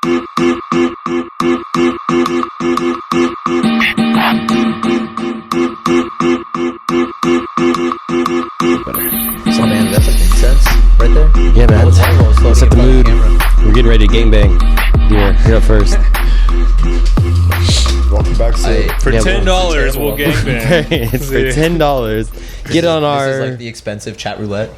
So man, that's like incense right there. Yeah, man. Set the mood. We're getting ready to gangbang. You're up first. Welcome back to For $10, we'll gangbang. It's for $10. Get on our. This is like the expensive chat roulette.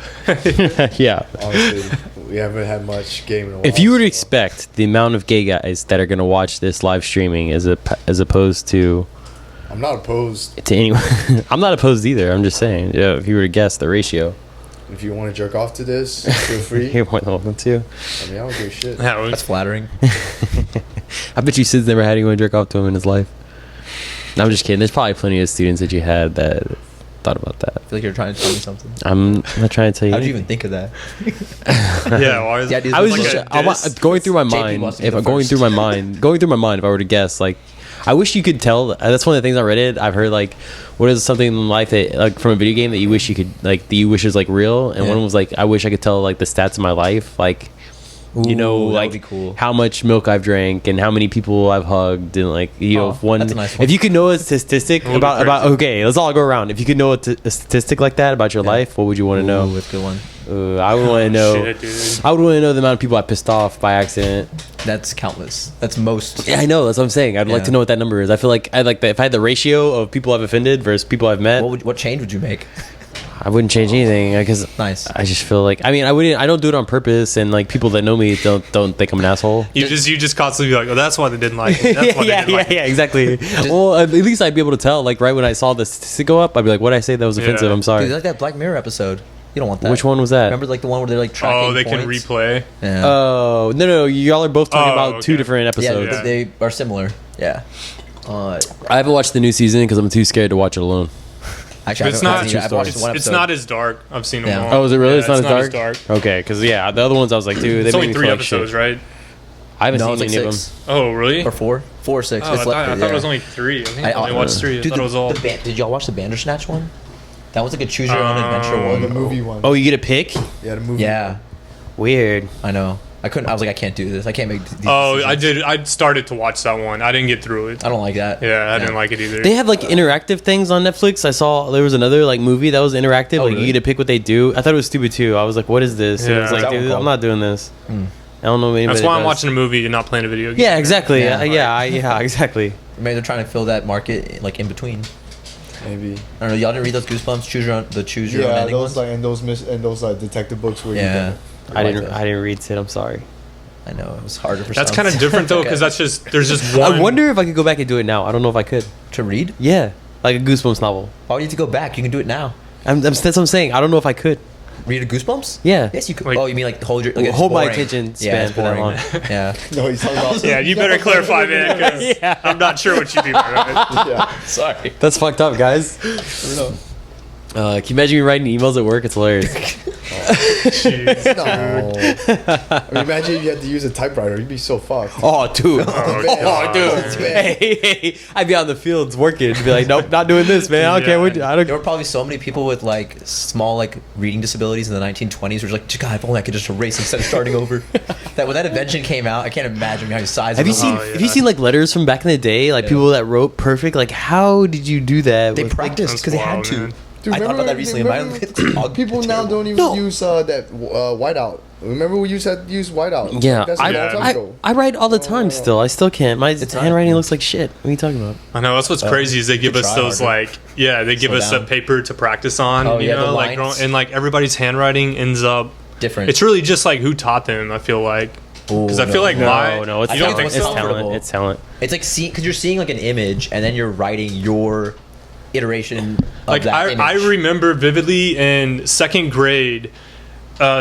Yeah. honestly, we haven't had much game in a while. If you were to expect the amount of gay guys that are going to watch this live streaming as opposed to I'm not opposed. to anyone, I'm not opposed either. I'm just saying, yeah, if you were to guess the ratio, If you want to jerk off to this, feel free. you're more than welcome to. I mean, I don't give a shit. That's flattering. I bet you Sid's never had anyone jerk off to him in his life. No, I'm just kidding. There's probably plenty of students that you had that thought about that. I feel like you're trying to tell me something. I'm not trying to tell you. How did you even think of that? Yeah, why is Yeah, dude, I was like just a diss? going through my JP mind. wants to be If the I'm going first. through my mind, if I were to guess, like, I wish you could tell. That's one of the things on Reddit. I've heard like, what is something in life that like from a video game that you wish you could like that you wish is like real, and one was like, I wish I could tell like the stats of my life, like. You know, Ooh, that like would be cool. how much milk I've drank and how many people I've hugged and like you know, if one. that's a nice one. If you could know a statistic That would be about crazy. okay, let's all go around. If you could know a statistic like that about your life, what would you want to know? Ooh, that's a good one. I would want to know. Shit, dude. I would want to know the amount of people I pissed off by accident. That's countless. That's most. Yeah, I know. That's what I'm saying. I'd like Yeah. to know what that number is. I feel like I'd like that if I had the ratio of people I've offended versus people I've met. What change would you make? I wouldn't change anything because Nice. I just feel like I wouldn't. I don't do it on purpose, and like people that know me don't think I'm an asshole. You just constantly be like, oh, that's why they didn't like it. That's why yeah, they didn't like it. exactly. Well, at least I'd be able to tell. Like right when I saw the statistic go up, I'd be like, "What did I say that was offensive? Yeah. I'm sorry." Dude, like that Black Mirror episode. You don't want that. Which one was that? Remember like the one where they're like tracking Oh, they can points? replay. Yeah. Oh no, y'all are both talking Oh, about two okay. different yeah, episodes. but they are similar. Yeah. I haven't watched the new season because I'm too scared to watch it alone. Actually, It's I not. haven't seen it. I've watched It's, one it's episode. not as dark. I've seen them Yeah. all. Oh, is it really? Yeah, it's not as dark. Okay, because yeah, the other ones I was like, dude, they It's made only me 3 feel like episodes, shit. right? I haven't No, seen it's like any of 6 them. Oh, really? or 4 or 6. Oh, I It's thought it yeah. was only 3. I think I I only watched 3. I Dude, thought it was all. did y'all watch the Bandersnatch one? That was like a choose your own adventure Oh, the one. movie one. Oh, you get a pick? Yeah, the movie. Yeah, Weird. I know. I couldn't. I was like, I can't do this. I can't make. These Oh, I decisions. did. I started to watch that one. I didn't get through it. I don't like that. Yeah, I didn't like it either. They have like interactive things on Netflix. I saw there was another like movie that was interactive. Oh, like really? you get to pick what they do. I thought it was stupid too. I was like, what is this? And it was Yeah. like, What's that dude, one I'm called? not doing this. I don't know anybody. That's why that I'm does. watching a movie and not playing a video game. Yeah, exactly. Yeah. Yeah, exactly. Maybe they're trying to fill that market like in between. Maybe. I don't know. Y'all didn't read those Goosebumps? Choose your own Yeah, ending those ones? like and those detective books where Yeah. you I like didn't. those. I didn't read it. I'm sorry. I know it was harder for. That's some. kind of different though, because Okay. there's just one. I wonder if I could go back and do it now. I don't know if I could. to read. Yeah, like a Goosebumps novel. Why would you need to go back? You can do it now. That's what I'm saying. I don't know if I could. Read a Goosebumps? Yeah. Yes, you could. Like- Oh, you mean like hold your like, it's Hold my boring. attention Yeah, span it's for that boring. long. Yeah. No, he's talking about. Yeah, you better clarify, man. 'Cause Yeah. I'm not sure what you mean by that. Yeah. Sorry. That's fucked up, guys. Can you imagine me writing emails at work? It's hilarious. Jeez. No. I mean, imagine if you had to use a typewriter. You'd be so fucked. Oh, dude. Oh, dude. man. Hey, I'd be out in the fields working. Be like, nope, not doing this, man. I don't care what. I There don't. were probably so many people with like small like reading disabilities in the 1920s who were like, God, if only I could just erase instead of starting over. That when that invention came out, I can't imagine how size. Have you of seen? them Oh, Have you seen like letters from back in the day? Like Yeah. people that wrote perfect. Like, how did you do that? They with, like, practiced because they had wild, to. man. Dude, I thought about that recently. People now don't even use that whiteout. Remember we used to use whiteout. Yeah, That's a long time ago. I write all the time. Still, I still can't. My not- handwriting looks like shit. What are you talking about? I know that's what's crazy is they give Good us try, those Harvey. like they give Slow us down. a paper to practice on. Oh, you yeah, the know, like lines. and like everybody's handwriting ends up. Different. It's really just like who taught them. I feel like because I feel like my No, it's you don't talent. think It's so? talent. It's talent. It's like because you're seeing like an image and then you're writing your iteration of Like that image. I remember vividly in second grade.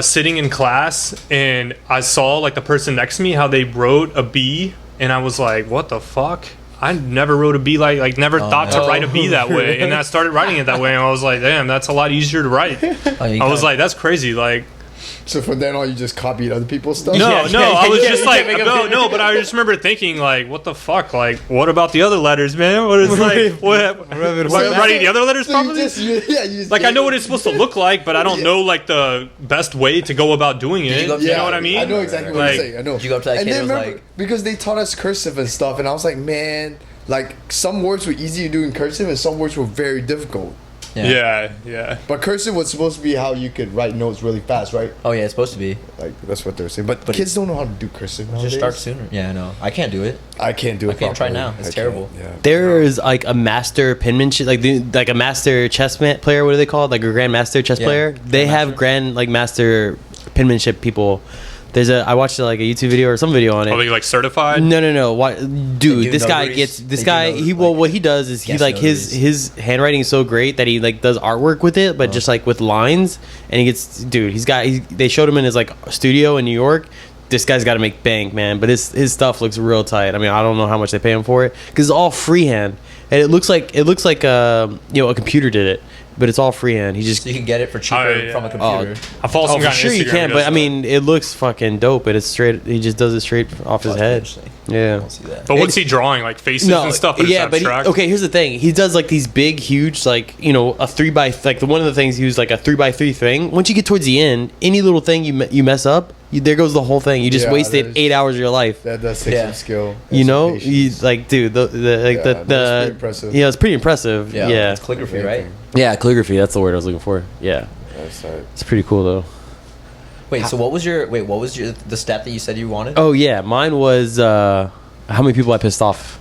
Sitting in class and I saw like the person next to me how they wrote a B and I was like, what the fuck? I never wrote a B like never thought to no. write a B that way, and I started writing it that way, and I was like, damn, that's a lot easier to write. Oh, you I was gotta- like, that's crazy. Like, So from then on, you just copied other people's stuff. No, Yeah, no, yeah, I was yeah, just yeah, like, make a no, video. no, but I just remember thinking, like, what the fuck? Like, what about the other letters, man? What is like, what? Writing the other letters So you properly? just, you just Like, I gave know it- what it's supposed to look like, but I don't know, like, the best way to go about doing it. you go up to You know what I mean? I know exactly what Like, you're saying. I know. Did you go up to that And kid then and was remember, like- because they taught us cursive and stuff, and I was like, man, like some words were easy to do in cursive, and some words were very difficult. yeah. But cursive was supposed to be how you could write notes really fast, right? Oh yeah, it's supposed to be. Like that's what they're saying. But kids don't know how to do cursive nowadays. Just start sooner. Yeah, I know. I can't do it. I can't do it. I can't try properly. now. It's I terrible. can't, Yeah. There's like a master penmanship, like a master chess player. What are they called? Like a grandmaster chess Yeah, player. They have master penmanship people. I watched like a YouTube video or some video on it. Are they, like, certified? No. What, dude? do This guy notaries. gets this They do guy. like, What he does is he guest like notaries. his handwriting is so great that he like does artwork with it, but just like with lines. And he gets, dude. They showed him in his like studio in New York. This guy's got to make bank, man. But his stuff looks real tight. I mean, I don't know how much they pay him for it because it's all freehand, and it looks like a computer did it, but it's all freehand. He just So you can get it for cheaper Oh, yeah. from a computer. I follow some for guy on sure you Instagram can, who but does I that. mean, it looks fucking dope. But it's straight. He just does it straight off his That's head. interesting. I Yeah. don't see that. But what's he drawing? Like faces and stuff? But yeah, it's but abstract? okay. Here's the thing: he does like these big, huge, like a 3x like one of the things he was like a 3x3 thing. Once you get towards the end, any little thing you mess up, there goes the whole thing. You just Yeah, wasted there's- 8 hours of your life. That does take Yeah. some skill. You and know, some patience. like, dude, that's pretty impressive. yeah, it's pretty impressive. Yeah, It's calligraphy, right? yeah, calligraphy. That's the word I was looking for. Yeah, That's right. it's pretty cool though. Wait, so what was the stat that you said you wanted? Oh yeah, mine was how many people I pissed off.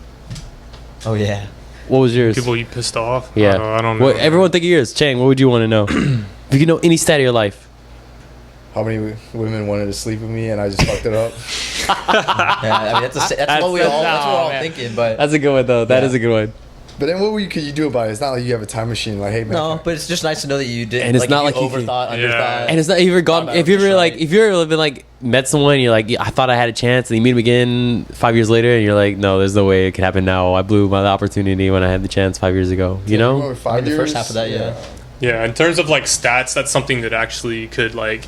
Oh yeah. What was yours? People you pissed off? Yeah, I don't know. What, everyone think of yours. Chang, what would you want to know? If you could know any stat of your life. How many women wanted to sleep with me and I just fucked it up? Yeah, I mean that's what we're all man. thinking, but That's a good one though. That Yeah. is a good one. But then what could you do about it? It's not like you have a time machine. Like, hey man, no, but it's just nice to know that you did. And it's not you like you can- overthought, underthought. And it's not even gone. about If you it, ever right. like, if you ever been like met someone, you're like, I thought I had a chance, and you meet them again 5 years later, and you're like, no, there's no way it could happen now. I blew my opportunity when I had the chance 5 years ago. You know? Going 5 the years, first half of that, yeah. Yeah, in terms of like stats, that's something that actually could like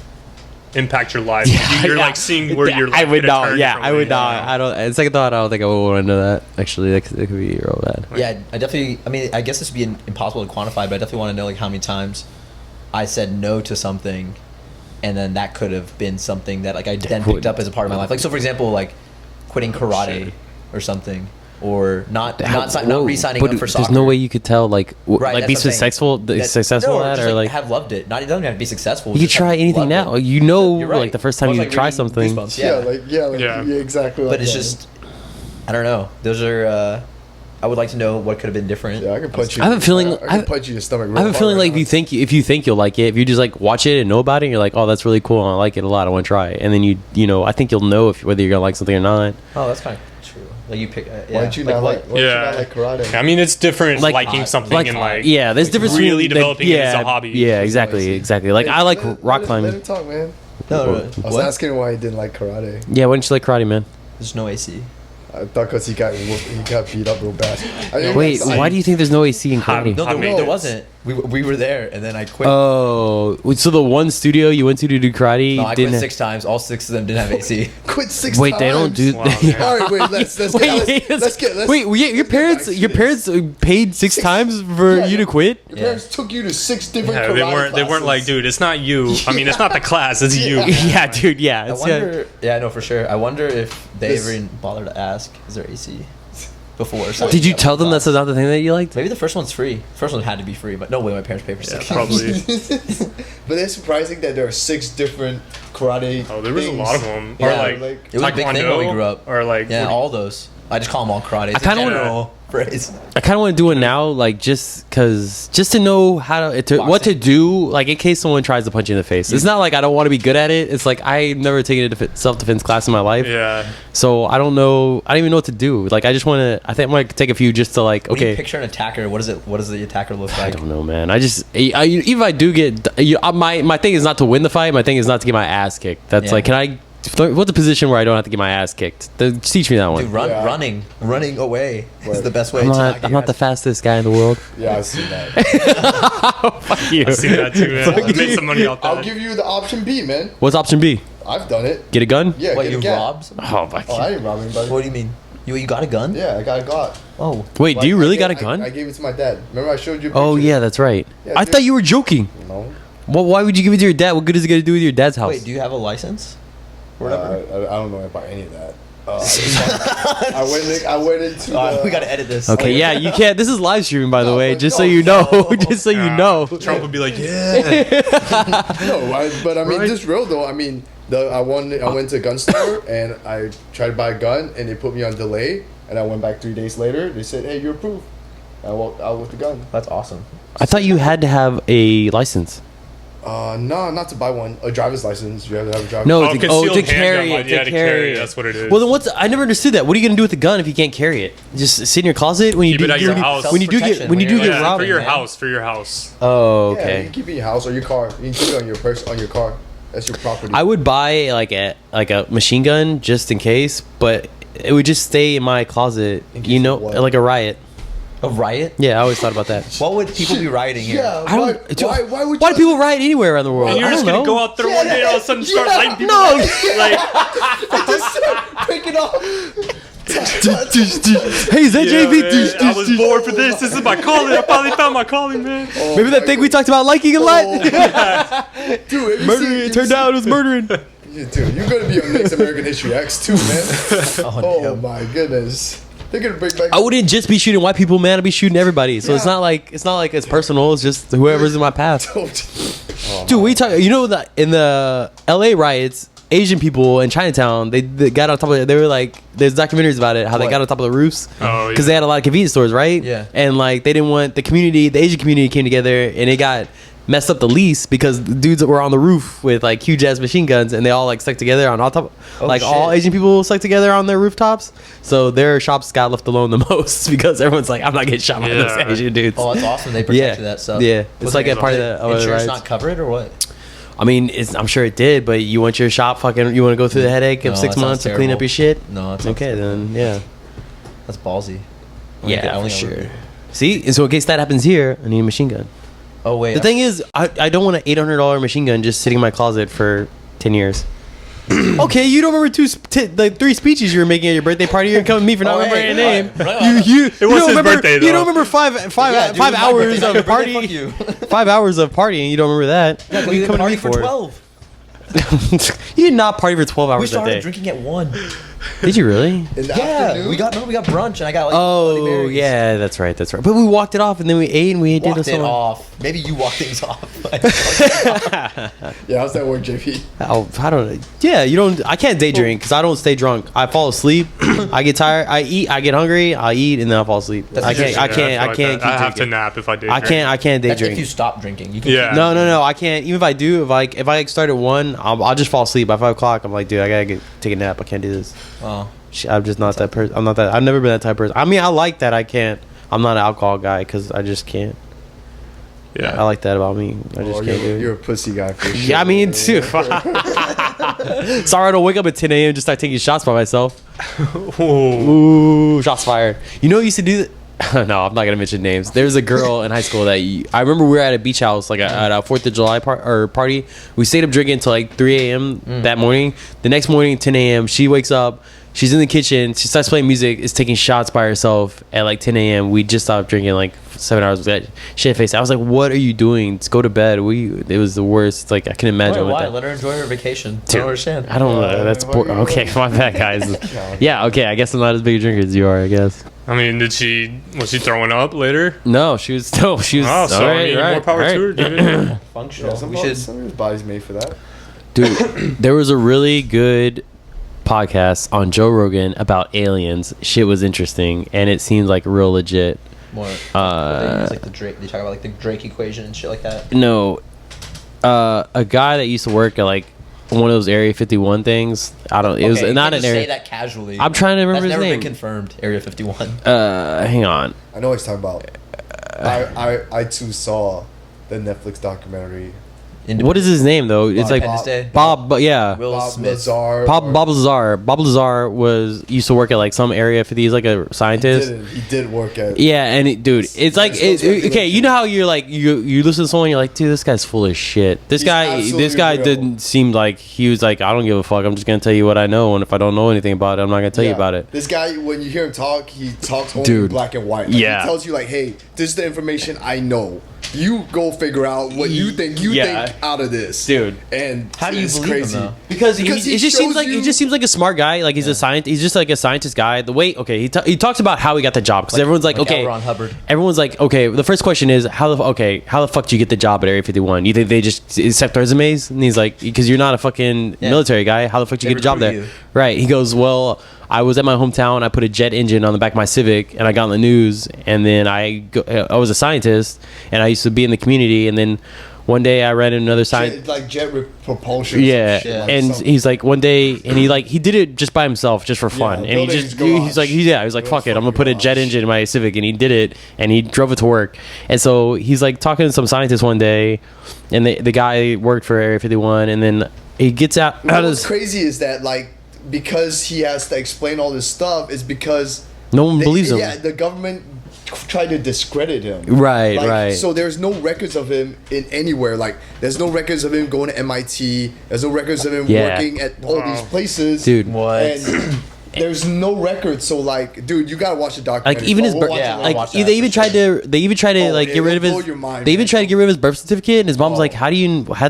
impact your life. Like, you're Yeah. like seeing where your life I would could not. turn Yeah, from I where would you are not. now. I don't. And second thought, I don't think I would want to know that. Actually, that could be real bad. Yeah, I definitely. I mean, I guess this would be impossible to quantify, but I definitely want to know like how many times I said no to something, and then that could have been something that like I then picked up as a part of my life. Like so, for example, like quitting karate or something, or not re-signing But up for soccer. there's no way you could tell like Right, like that's be what I'm saying. successful no, at just, or like have loved it. Not you don't have to be successful. you could just have try anything loved now. it. You know, You're right. like the first time Or you like try reading something. Goosebumps, Yeah, Yeah. exactly. Like But it's that. just, I don't know. Those are. I would like to know what could have been different. Yeah, I can punch you. I have a feeling- I can punch you in the stomach. I have a feeling like if you think you'll like it, if you just like watch it and know about it, and you're like, oh, that's really cool, and I like it a lot, I want to try it, and then you know, I think you'll know whether you're gonna like something or not. Oh, that's kind of true. Like you pick. Yeah. Why don't you not what- like? Why don't you Yeah. not like karate? I mean, it's different Like- liking something and like yeah, there's difference really between developing it as a hobby. Yeah, exactly. Like I like rock Let climbing. him talk, man. No, I was what? asking why he didn't like karate. Yeah, why don't you like karate, man? There's no AC. I thought because he got beat up real bad. I mean, Wait, that's- why do you think there's no AC in Hobby. karate? No, I mean- there wasn't. We were there, and then I quit. Oh, so the one studio you went to do karate no, I didn't quit 6 times. All 6 of them didn't have AC. quit 6 Wait, times? they don't do. Wow, man. All right, wait. Let's get. Wait, your parents paid 6 times for Yeah, you to quit? Your parents took you to 6 different Yeah, karate they weren't like, classes. dude, it's not you. I mean, it's not the class, it's you. Yeah, dude. Yeah, I it's, wonder. Yeah, I know for sure. I wonder if they This- ever even bothered to ask, "Is there AC?" Before. Or something. Did you That tell them was that's not the thing that you liked? Maybe the first one's free. First one had to be free, but no way my parents paid for Yeah, 6. probably. But it's surprising that there are 6 different karate. Oh, there was a things. lot of them. Yeah, Or like, like- It was a big thing when we Taekwondo, grew up. Or like, Yeah, what do all those. I just call them all karate. It's I kinda a wanna- general phrase. I kind of want to do it now, like just to know how what to do, like in case someone tries to punch you in the face. It's not like I don't want to be good at it. It's like I've never taken a self-defense class in my life, yeah. so I don't know. I don't even know what to do. Like I just want to. I think I might take a few just to like. When you Okay, picture an attacker, what does the attacker look I like? don't know, man. Even if I do get, my thing is not to win the fight. My thing is not to get my ass kicked. That's Yeah. like, can I What's a position where I don't have to get my ass kicked? Teach me that one. Dude, Yeah. running away is the best way. I'm not the fastest guy in the world. Yeah, I see that. Fuck you. I see that too, man. I made some money off that. I'll give you the option B, man. What's option B? I've done it. Get a gun? Yeah, What, get a you gat. robbed somebody? Oh my Oh, I god. didn't rob anybody. What do you mean? You got a gun? Yeah, I got a got. Oh. Wait, do you really got a gun? I gave it to my dad. Remember I showed you a picture? Oh yeah, that's right. Yeah, I dude. thought you were joking. No. Well, why would you give it to your dad? What good is it going to do with your dad's house? Wait, do you have a license? Or whatever. I don't know about any of that. I went into We gotta edit this. Okay, yeah, you can't. This is live streaming, by the No, way, but just so no, you know. no. Just so you know. Trump would be like, yeah. but I mean, Right. just real though. I mean, I went to a gun store and I tried to buy a gun and they put me on delay. And I went back 3 days later. They said, "Hey, you're approved." I walked out with the gun. That's awesome. I thought you had to have a license. No, not to buy one. A driver's license. You have to have a driver's. No, Oh, to concealed carry handgun, it. yeah, To to carry carry it. it, that's what it is. Well, then I never understood that. What are you gonna do with the gun if you can't carry it? Just sit in your closet when you Keep do it at your house. when you do get Self-protection, robbed. for your man. house, for your house. Oh, Yeah, you okay. can keep it in your house or your car. You can keep it on your purse, on your car. That's your property. I would buy like a machine gun just in case, but it would just stay in my closet. In case You know, of what? like a riot. A riot? Yeah, I always thought about that. What would people be rioting here? Yeah. I Why? don't. Why would Why you? do people riot anywhere around the world? And you're I just don't gonna know. go out there one day and all of a sudden start Yeah. lighting people No. up. Like, Just start picking up. Hey, is that yeah, JV? man, I was born for this. This is my calling. I finally found my calling, man. Oh Maybe that thing we talked about liking a lot. Dude, have you Murdering. It turned out it was murdering. Yeah, dude, you're gonna be on next American History X too, man. Oh, Oh my goodness. They're gonna bring back. I wouldn't just be shooting white people, man. I'd be shooting everybody. So it's Yeah. not like it's personal. It's just whoever's in my path. Oh, Dude, we talk. You know that in the L.A. riots, Asian people in Chinatown, they got on top of it. They were like, there's documentaries about it, how they What? got on top of the roofs Oh, because yeah. they had a lot of convenience stores, right? Yeah. And like they didn't want the community, the Asian community came together and it got messed up the lease because the dudes that were on the roof with like huge ass machine guns and they all like stuck together on top. Oh, Like all shit. Asian people stuck together on their rooftops, so their shops got left alone the most because everyone's like, I'm not getting shot by those Yeah. Asian dudes. Oh, that's awesome. They Yeah, protected that stuff. yeah. Was It's like it- a part of did the insurance riots. not cover it or what? I mean, I'm sure it did, but you want your shop fucking, you want to go through the headache of No, 6 that sounds months to clean up terrible. your shit? No, that's Okay, then, yeah. That's ballsy. I Yeah, don't for think I would- sure. See? And so in case that happens here, I need a machine gun. Oh wait. The thing is, I don't want an $800 machine gun just sitting in my closet for 10 years. Okay, you don't remember the 3 speeches you were making at your birthday party. You're coming at me for not Oh, remembering hey, your name. right. You was don't his remember, birthday, You though. don't remember five Yeah, dude, five my hours birthday, not of your party. birthday, fuck you. 5 hours of partying. You don't remember that? Yeah, What are we you did coming to party me for 12. You did not party for 12 We hours that started day. drinking at 1. Did you really? in the Yeah, afternoon. we got brunch and I got like Bloody Oh Marys. yeah, that's right. But we walked it off and then we ate and we did Walked this it whole. off. Maybe you walked things off. Yeah, how's that work, JP? Oh, I don't know. Yeah, you don't. I can't day drink because I don't stay drunk. I fall asleep. I get tired. I eat. I get hungry. I eat and then I fall asleep. That's I can't. interesting. I can't. Yeah, I feel can't like keep that. I have to drinking. nap if I did. I can't. I can't day That's if drink. you stop drinking. You can Yeah. keep- No. I can't. Even if I do, if I like, start at 1, I'll just fall asleep by 5 o'clock. I'm like, dude, I gotta take a nap. I can't do this. Oh. I'm just not that person. I'm not that. I've never been that type of person. I mean, I like that. I can't. I'm not an alcohol guy because I just can't. I Yeah. like that about me. I just Oh, can't do it. you're a pussy guy for sure. Yeah, I mean, too. Sorry, I don't wake up at 10 a.m. and just start taking shots by myself. Ooh, shots fired. You know, what used to do that. No, I'm not gonna mention names. There's a girl in high school that I remember we were at a beach house, like at a 4th of July party. We stayed up drinking until like 3 a.m. that morning. The next morning, 10 a.m., she wakes up. She's in the kitchen. She starts playing music. Is taking shots by herself at like 10 a.m. We just stopped drinking like 7 hours with that shit face. I was like, "What are you doing? Just go to bed." It was the worst. Like I can imagine. Why? what Let her enjoy her vacation. I Dude, don't understand. I don't know. That's okay. My bad, guys. Yeah. Okay. I guess I'm not as big a drinker as you are. I guess. I mean, was she throwing up later? No, she was. No, she was. Oh, so all I right, mean, right, more power all right. to her, dude. Functional. Yeah, We should. some of his body's made for that. Dude, there was a really good podcast on Joe Rogan about aliens. Shit was interesting, and it seemed like real legit. More. They use like the Drake. They talk about like the Drake equation and shit like that. No, a guy that used to work at like one of those Area 51 things. I don't. It was Okay, you not can't an just say area. that casually. I'm trying to remember That's his never name. been confirmed. Area 51. Hang on. I know what he's talking about. I too saw the Netflix documentary What is his name though? It's like Independence Day. Bob, but yeah. Will Bob Smith. Lazar. Bob Lazar. Bob Lazar used to work at like some area for these, like a scientist. He did work at. Yeah, and dude, it's like okay. You know how you're like you listen to someone, you're like, dude, this guy's full of shit. This guy real. didn't seem like he was like, I don't give a fuck. I'm just gonna tell you what I know, and if I don't know anything about it, I'm not gonna tell you about it. This guy, when you hear him talk, he talks only Dude. in black and white. Like, Yeah. He tells you like, hey, this is the information I know. You go figure out what you think think out of this, Dude. And How do you it's believe crazy. him, though? Because he it just seems shows like you- he just seems like a smart guy. Like he's a scientist. He's just like a scientist guy. The way he talks about how he got the job because everyone's like, okay, L. Ron Hubbard. everyone's like, okay. The first question is how the fuck do you get the job at Area 51? You think they just accept resumes? And he's like, because you're not a fucking military guy. How the fuck do you They get a job there? recruit you. Right. He goes, well, I was at my hometown. I put a jet engine on the back of my Civic, and I got in the news. And then I was a scientist, and I used to be in the community. And then one day I ran into another scientist. Like jet propulsion. Yeah, some shit, like and some- he's like one day, and he did it just by himself, just for fun, Yeah, and he building just his he's like garage. he was like Build fuck it, I'm gonna fucking put a jet garage. engine in my Civic, and he did it, and he drove it to work, and so he's like talking to some scientist one day, and the guy worked for Area 51, and then he gets out of What's his, crazy is that like because he has to explain all this stuff is because no one believes him. Yeah, the government tried to discredit him. Right, Like, right. So there's no records of him in anywhere. Like there's no records of him going to MIT. There's no records of him Yeah. working at all these places. Dude. What? And there's no record. So like, dude, you gotta watch the documentary. Like even his We'll birth, watch it yeah, later. I'll like watch that they even for tried to Oh, like yeah, get rid of it'll his. blow your mind, They even man. tried to get rid of his birth certificate, and his mom's Oh. like, how'd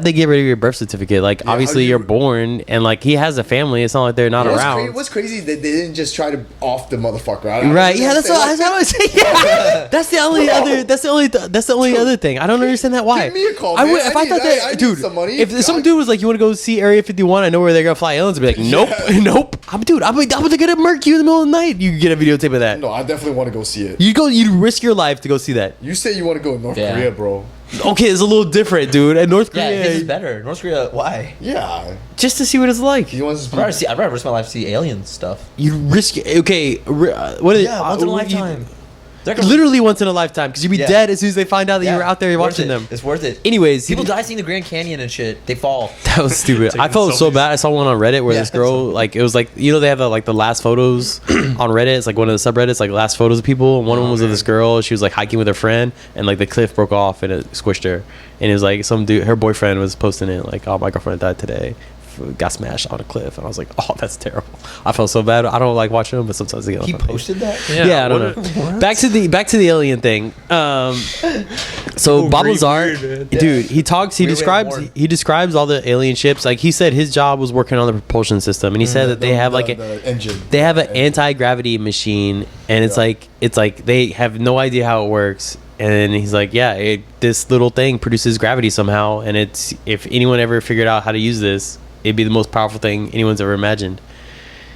they get rid of your birth certificate? Like how obviously do you- you're born, and like he has a family. It's not like they're not around. What's crazy is that they didn't just try to off the motherfucker. I Right? don't Yeah, that's what understand. I was saying. Yeah, that's the only other. That's the only other thing. I don't understand that. Why? Give me a call, I man. would if I I need- thought I that, need dude. some money. If some dude was like, "You want to go see Area 51? I know where they're gonna fly aliens." I'd be like, "Nope, nope." I'm gonna murk you in the middle of the night. You get a videotape of that. No, I definitely want to go see it. You risk your life to go see that. You say you want to go to North Yeah. Korea, bro. Okay, it's a little different, dude. And North Yeah, Korea, his is better. North Korea, why? Yeah. just to see what it's like. He wants to I'd rather risk my life to see alien stuff. You risk. Okay, what is Yeah, once in a lifetime. They're gonna- Literally once in a lifetime, because you'd be Yeah. dead as soon as they find out that you were out there worth watching it. them. It's worth it. Anyways, People die seeing the Grand Canyon and shit. They fall. That was stupid. I Taking felt so selfies. bad. I saw one on Reddit where Yeah, this girl, like, it was like, you know, they have the last photos on Reddit. It's like one of the subreddits, like last photos of people. And one of them was of this girl. She was like hiking with her friend, and like the cliff broke off and it squished her. And it was like some dude, her boyfriend was posting it, like, oh, my girlfriend died today. Got smashed on a cliff. And I was like, oh, that's terrible. I felt so bad. I don't like watching them, but sometimes they get He on my page. posted that? Yeah, I don't know. Back to the alien thing. So Bob Weird, Lazar, man. dude, he talks. He Weird way of describes. born. He describes all the alien ships. Like he said, his job was working on the propulsion system, and he said that they have like the engine. they have an anti-gravity machine, and it's like they have no idea how it works. And he's like, yeah, this little thing produces gravity somehow, and it's if anyone ever figured out how to use this, it'd be the most powerful thing anyone's ever imagined.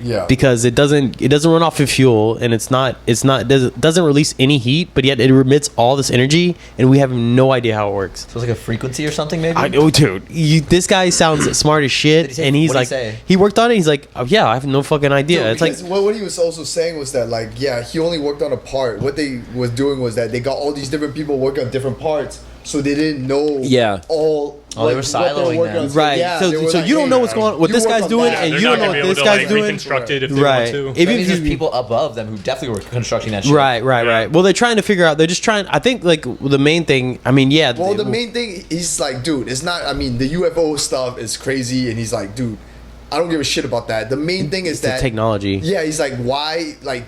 Yeah. Because it doesn't run off of fuel, and it doesn't release any heat, but yet it emits all this energy, and we have no idea how it works. So it's like a frequency or something, maybe? Dude, this guy sounds smart as shit, Did he say- and he's what'd like, he say? he worked on it. He's like, oh, yeah, I have no fucking idea. No, It's like, because what he was also saying was that like he only worked on a part. What they was doing was that they got all these different people working on different parts, so they didn't know all. Oh, they were what siloing working them. on. right? Yeah, so they were so like, you don't hey, know what's going on, what you this work guy's on doing, that. and They're you not don't know gonna what be able this to guy's like doing. reconstruct it if Right. they want If That means you- there's people above them who definitely were constructing that shit. Right. Well, they're trying to figure out. They're just trying. I think like the main thing. I mean, yeah. Well, the main thing, he's like, dude, it's not. I mean, the UFO stuff is crazy, and he's like, dude, I don't give a shit about that. The main thing is the that technology. Yeah, he's like, why, like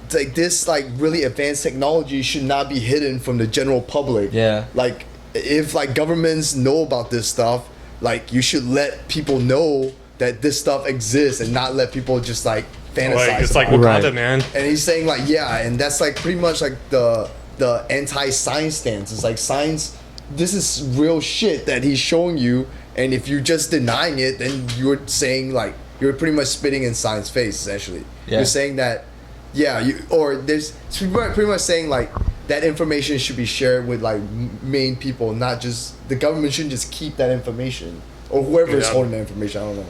this, like really advanced technology should not be hidden from the general public. Yeah. Like, if like governments know about this stuff, like you should let people know that this stuff exists and not let people just like fantasize. Like it's like about it. Wakanda, Right. man. And he's saying like, yeah, and that's like pretty much like the anti-science stance. It's like science. This is real shit that he's showing you, and if you're just denying it, then you're saying like you're pretty much spitting in science face. Essentially, Yeah. you're saying that, yeah, there's it's pretty much saying like that information should be shared with like main people, not just the government shouldn't just keep that information or whoever is Yeah. holding that information. I don't know.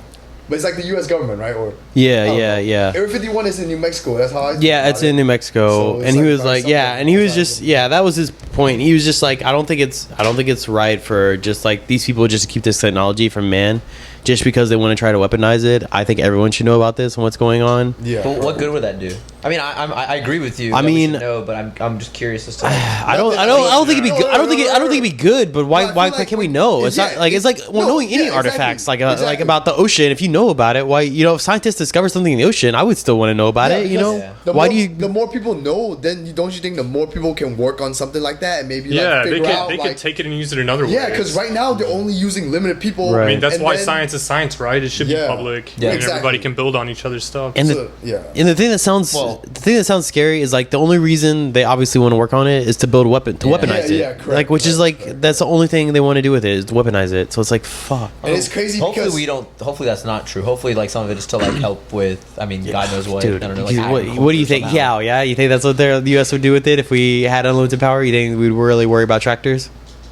But it's like the U.S. government, right? Or Yeah, I don't know. yeah. Area 51 is in New Mexico. That's how I. Yeah, think it's about in it. New Mexico, So it's and he like was probably like, yeah, something and he was outside just, of- yeah, that was his point. He was just like, I don't think it's right for just like these people just to keep this technology from man, just because they want to try to weaponize it. I think everyone should know about this and what's going on. Yeah. But what good would that do? I mean, I agree with you. I that we mean- should know, but I'm just curious as to. I don't think it'd be good. I don't think it'd be good. But why No, I feel like can't we when- know? It's yeah, not like it's like well, no, knowing any yeah, artifacts exactly, like exactly. about the ocean. If you know about it, why if scientists discover something in the ocean, I would still want to know about it. You because know, Yeah. why more, do you? The more people know, then don't you think the more people can work on something like that and maybe Yeah, like they figure could out they like could take it and use it another way. yeah, because right now they're only using limited people. Right. I mean, that's and why then- science is science, right? It should Yeah. be public, Yeah. and Exactly. everybody can build on each other's stuff. And So, yeah. And the thing that sounds scary is like the only reason they obviously want to work on it is to build weaponize Yeah, it. yeah, correct, like which is correct, like correct. that's the only thing they want to do with it is to weaponize it. So it's like fuck. And it's crazy Hopefully because we don't. Hopefully that's not true. Hopefully like some of it is to like help with. I mean, God knows what. Dude, I don't know. Like, what do you think? agriculture Yeah, you think that's what the U.S. would do with it if we had unlimited power? You think we'd really worry about tractors?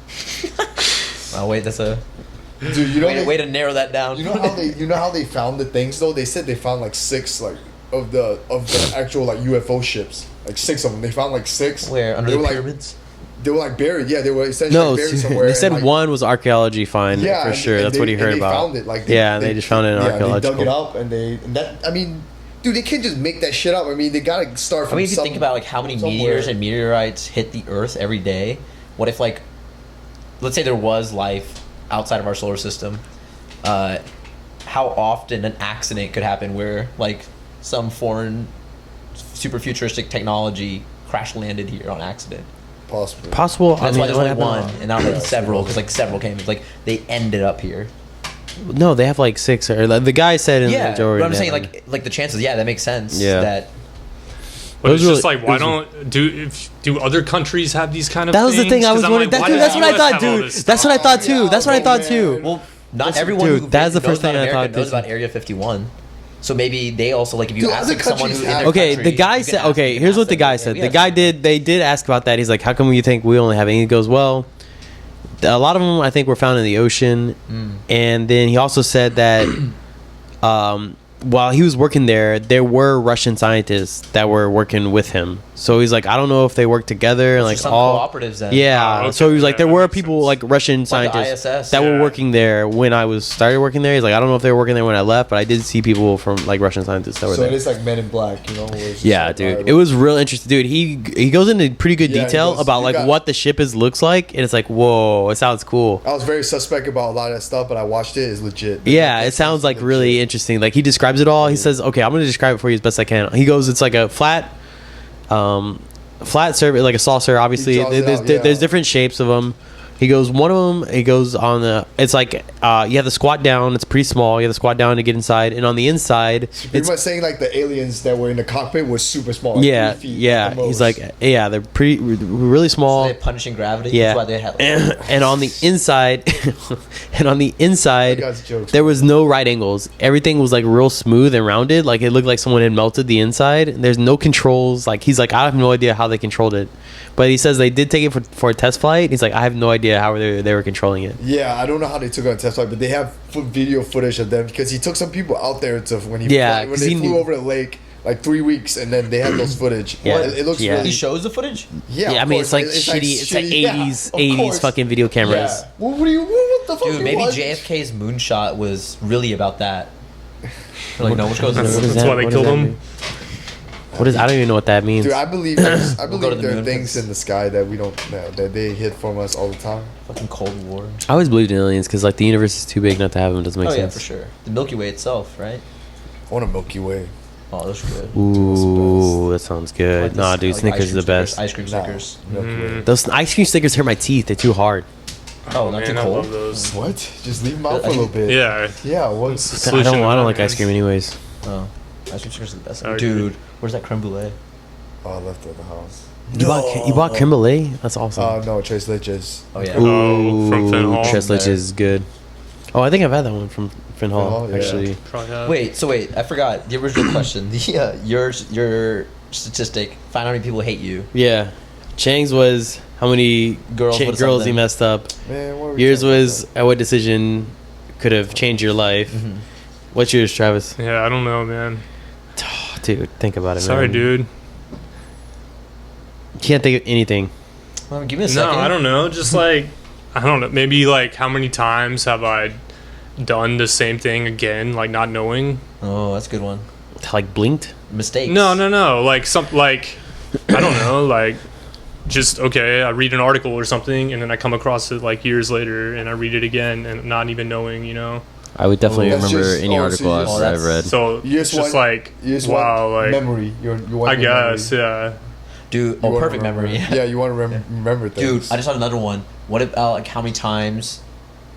somehow. Oh wait, that's a dude, you know way to narrow that down. you know how they found the things though? They said they found like 6 like of the actual like UFO ships. Like 6 of them. They found like 6. Where under They the were, pyramids? They were like buried. Yeah, they were essentially No, buried somewhere. they said and, like, one was archaeology find Yeah, for and- sure. and That's they- what he and heard they about. Found it. Like They just found it in archaeological. They dug it up and that. I mean, dude, they can't just make that shit up. I mean, they gotta start I from. mean, if you some- think about like how many somewhere. meteors and meteorites hit the Earth every day, what if like, let's say there was life outside of our solar system, how often an accident could happen where like some foreign, super futuristic technology crash landed here on accident? Possible. That's why there's what only happened- one and not like several, because like several came. It's like they ended up here. No, they have like 6 or like, the guy said in the Yeah, majority. but I'm they saying have, like the chances. Yeah, that makes sense. Yeah. That But Those it's just really- like, why those- don't do other countries have these kind of? that was the things? thing I 'Cause was I'm wondering. like, why Dude, does that's what I US thought, have all dude. this That's what I stuff? thought too. That's what I thought too. Man. well, not That's- everyone dude, who that's the knows first thing about I America thought knows this- about Area 51. So maybe they also like if you Dude, ask other like someone who countries in their have- Okay, country, the guy you can said. ask- Okay, you can here's ask what the them, guy like, said. yeah, The guy did. They did ask about that. He's like, "How come you think we only have any?" He goes, "Well, a lot of them I think were found in the ocean." And then he also said that while he was working there were Russian scientists that were working with him. So he's like, I don't know if they work together, So like some all cooperatives then. Yeah. Oh, okay. So he was like, Yeah, there that were makes people sense. like Russian Like the scientists ISS. that were Yeah. working there when I started working there. He's like, I don't know if they were working there when I left, but I did see people from like Russian scientists that were So there. it is like Men in Black, you know? where it's just Yeah, like, dude, alright, it was real interesting, dude. He goes into pretty good Yeah, he detail goes- about you like got- what the ship looks like, and it's like, whoa, it sounds cool. I was very suspect about a lot of that stuff, but I watched it. It's legit. Yeah, it sounds like really interesting. Like he describes it all. He says, "Okay, I'm gonna describe it for you as best I can." He goes, "It's like a flat surface, like a saucer. Obviously, He draws it there's, out, yeah. there's different shapes of them." He goes, one of them, he goes on the, it's like, you have to squat down. It's pretty small. You have to squat down to get inside. And on the inside, Pretty it's, much saying like the aliens that were in the cockpit were super small. Like yeah, 3 feet yeah. at the He's most. like, yeah, they're really small. They're punishing gravity. Yeah, That's why they had. and on the inside, and on the inside, That guy's jokes. there was no right angles. Everything was like real smooth and rounded. Like it looked like someone had melted the inside. There's no controls. Like he's like, I have no idea how they controlled it, but he says they did take it for a test flight. He's like, I have no idea how they were controlling it. Yeah, I don't know how they took it on test flight, but they have video footage of them because he took some people out there to when he Yeah, when 'cause they he flew knew- over the lake like 3 weeks, and then they had those footage. Yeah. It looks Yeah. really. He shows the footage. Yeah, I of mean, course, it's like shitty. It's like yeah, 80s of 80s course. fucking video cameras. Yeah. Well, what do you? What the fuck? Dude, you maybe want? JFK's moonshot was really about that. They're like, no, which goes in What the is That's that? why they What killed does that him. mean? What is? I don't even know what that means. Dude, I believe go to there the are moon things 'cause- in the sky that we don't know that they hid from us all the time. fucking Cold War. I always believed in aliens because like the universe is too big not to have them. Doesn't make Oh yeah, sense. for sure. The Milky Way itself, right? I want a Milky Way. Oh, those are good. Ooh, that sounds I good. like Nah, this- dude, I like Snickers ice is the cream best. Snickers. Ice cream Nah, Snickers. Milky Way. Those ice cream stickers hurt my teeth. They're too hard. Oh, not too Man, I cold. love those. What? Just leave them out I for a little think- bit. Yeah. Yeah. What's? I don't like ice cream anyways. Oh, ice cream Snickers are the best. I agree. Dude, where's that creme brulee? Oh, I left it at the house. You bought creme brulee? That's awesome. No, Tres Leches. Oh yeah. Ooh, from Finn Hall. Tres Leches is good. Oh, I think I've had that one from Finn Hall, Hall, yeah. actually. Probably have. Wait, I forgot the original question. The your statistic. Find how many people hate you. Yeah. Chang's was how many Girls, what is girls he something? messed up. Man, what were we Yours talking was what decision could have changed your life. Mm-hmm. What's yours, Travis? Yeah, I don't know, man. Dude, think about it, Sorry, man. dude. Can't think of anything. Well, give me a No, second. I don't know. Just like, I don't know. Maybe like how many times have I done the same thing again, like not knowing? Oh, that's a good one. Like blinked? Mistakes. No. Like I don't know. Like just okay. I read an article or something, and then I come across it like years later, and I read it again, and not even knowing, you know. I would definitely That's remember just- any so article you I've just- I've read. So You it's just just want- like You just wow, want like memory. You want I your guess, memory. yeah. Dude, You wanna perfect remember- memory. Yeah, you want to remember things. Dude, I just had another one. What about like how many times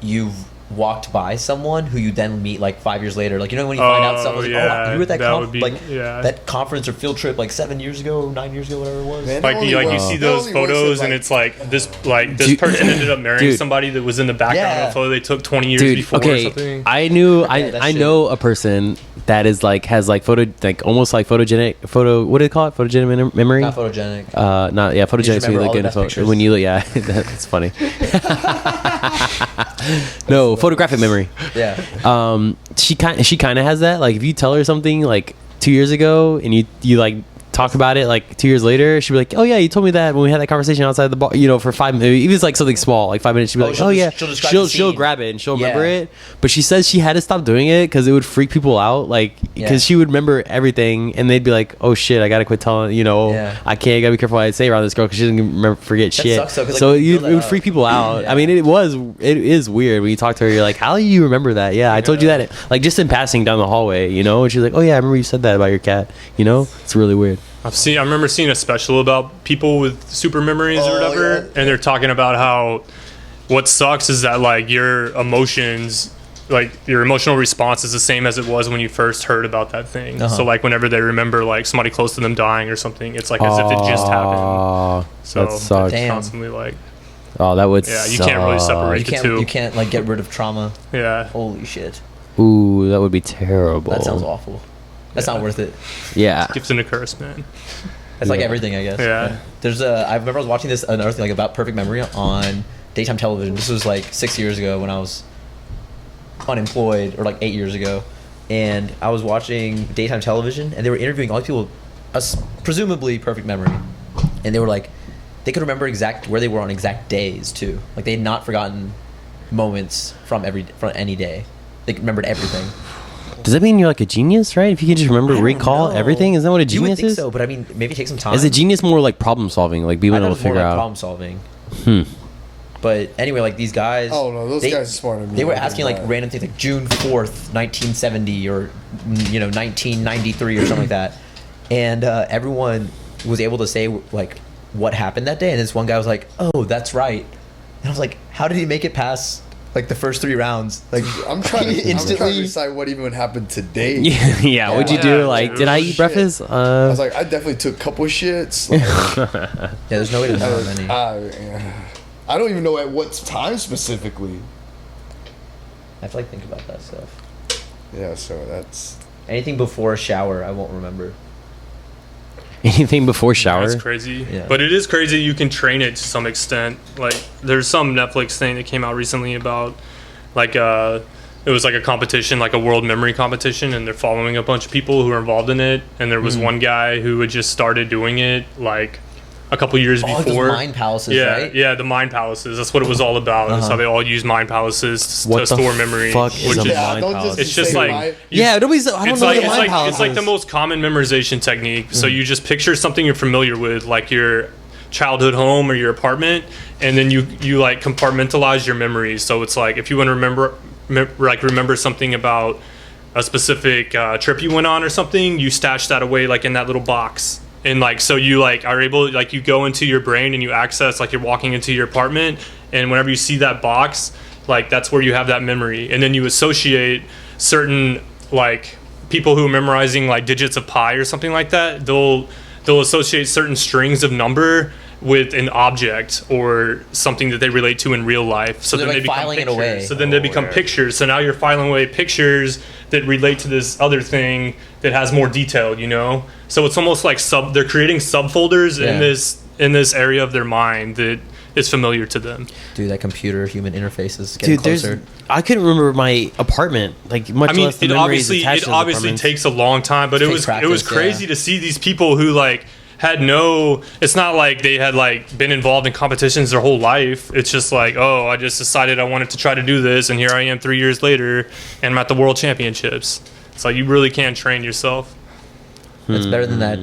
you've walked by someone who you then meet like 5 years later? Like, you know, when you find out Oh, someone's like, yeah, oh, you were at that, that would be- like yeah. that conference or field trip like 7 years ago, 9 years ago, whatever it was. Man, Like That you, only like you works- see that those only works photos, in, and it's like this Dude- person ended up marrying Dude. somebody that was in the background of Yeah. a photo they took 20 years Dude, before or okay, something. I knew that I shit. know a person that is like has like almost like photogenic what do they call it? Photogenic memory? Not photogenic. Not yeah, photogenic. remember all the Good best info. pictures? When you look, yeah, that's funny. No, photographic memory. Yeah. She kind of has that. Like if you tell her something like 2 years ago and you like talk about it like 2 years later, she'll be like, oh yeah, you told me that when we had that conversation outside the bar, you know, for 5 minutes. Even if it's like something small, like 5 minutes, she'll be like, she'll oh just- yeah, she'll describe the she'll scene. grab it and she'll Yeah. remember it. But she says she had to stop doing it because it would freak people out, like because Yeah. she would remember everything and they'd be like, oh shit, I gotta quit telling, you know, Yeah. I gotta be careful what I say around this girl because she doesn't remember, forget That shit. sucks, though, 'cause, like, So you it build that would up. freak people out. Yeah. I mean, it is weird when you talk to her. You're like, how do you remember that? Yeah, I told you that. Like just in passing down the hallway, you know. And she's like, oh yeah, I remember you said that about your cat. You know, it's really weird. I remember seeing a special about people with super memories or Oh, whatever, yeah. and they're talking about how what sucks is that like your emotions, like your emotional response is the same as it was when you first heard about that thing. Uh-huh. So like whenever they remember like somebody close to them dying or something, it's like as if it just happened. Oh, So that sucks. Damn. constantly like, Oh, that would. yeah, you can't really suck. separate the two. You can't like get rid of trauma. Yeah. Holy shit. Ooh, that would be terrible. That sounds awful. That's not worth it. Yeah. Gifts and a curse, man. That's like Yeah. everything, I guess. Yeah. There's I remember I was watching this another thing like about perfect memory on daytime television. This was like 6 years ago when I was unemployed, or like 8 years ago, and I was watching daytime television, and they were interviewing all these people, presumably perfect memory, and they were like, they could remember exact where they were on exact days too. Like they had not forgotten moments from any day. They remembered everything. Does that mean you're like a genius, right? If you can just remember, I don't recall know. everything, isn't that what a You would genius think is? so, but I mean, maybe take some time. Is a genius more like problem solving, like being I able thought to it was more figure like out? problem solving. Hmm. But anyway, like these guys. Oh, no, those guys are smarter than me. They were I think asking like that. random things like June 4th, 1970, or 1993 or something like that, and everyone was able to say like what happened that day. And this one guy was like, "Oh, that's right," and I was like, "How did he make it past like the first 3 rounds?" Like I'm trying to instantly. decide what even happened today. Yeah, what'd you do? Yeah, Like, dude. did I eat Shit. breakfast? I was like, I definitely took a couple shits. Like, Yeah, there's no way to know how many. I don't even know at what time specifically. I have to like think about that stuff. Yeah, so that's. Anything before a shower, I won't remember. anything before shower? That's crazy. Yeah. But it is crazy you can train it to some extent. Like there's some Netflix thing that came out recently about like it was like a competition, like a world memory competition, and they're following a bunch of people who are involved in it, and there was one guy who had just started doing it like a couple years Oh, like before. those mind palaces, yeah, right? yeah, the mind palaces. That's what it was all about. That's how they all use mind palaces to What the store memory. fuck is which a is Yeah, mind don't palace? it's just say like mind- Yeah, nobody's. I don't it's know like what a it's mind like palace it's like the is. most common memorization technique. So you just picture something you're familiar with, like your childhood home or your apartment, and then you like compartmentalize your memories. So it's like if you want to remember something about a specific trip you went on or something, you stash that away like in that little box. And like so you like are able, like you go into your brain and you access, like you're walking into your apartment, and whenever you see that box, like that's where you have that memory. And then you associate certain like people who are memorizing like digits of pi or something like that, they'll associate certain strings of number with an object or something that they relate to in real life. So they're, then like, they become filing it pictures. away. So then they become pictures. So now you're filing away pictures that relate to this other thing that has more detail, you know? So it's almost like they're creating subfolders Yeah. in this area of their mind that is familiar to them. Dude, that computer human interface is getting Dude, closer. I couldn't remember my apartment, like much I mean, less the it memories obviously attached to those apartments. takes a long time, but it was practice, crazy to see these people who like had no. It's not like they had like been involved in competitions their whole life. It's just like, oh, I just decided I wanted to try to do this, and here I am 3 years later, and I'm at the World Championships. It's like you really can train yourself. It's better than that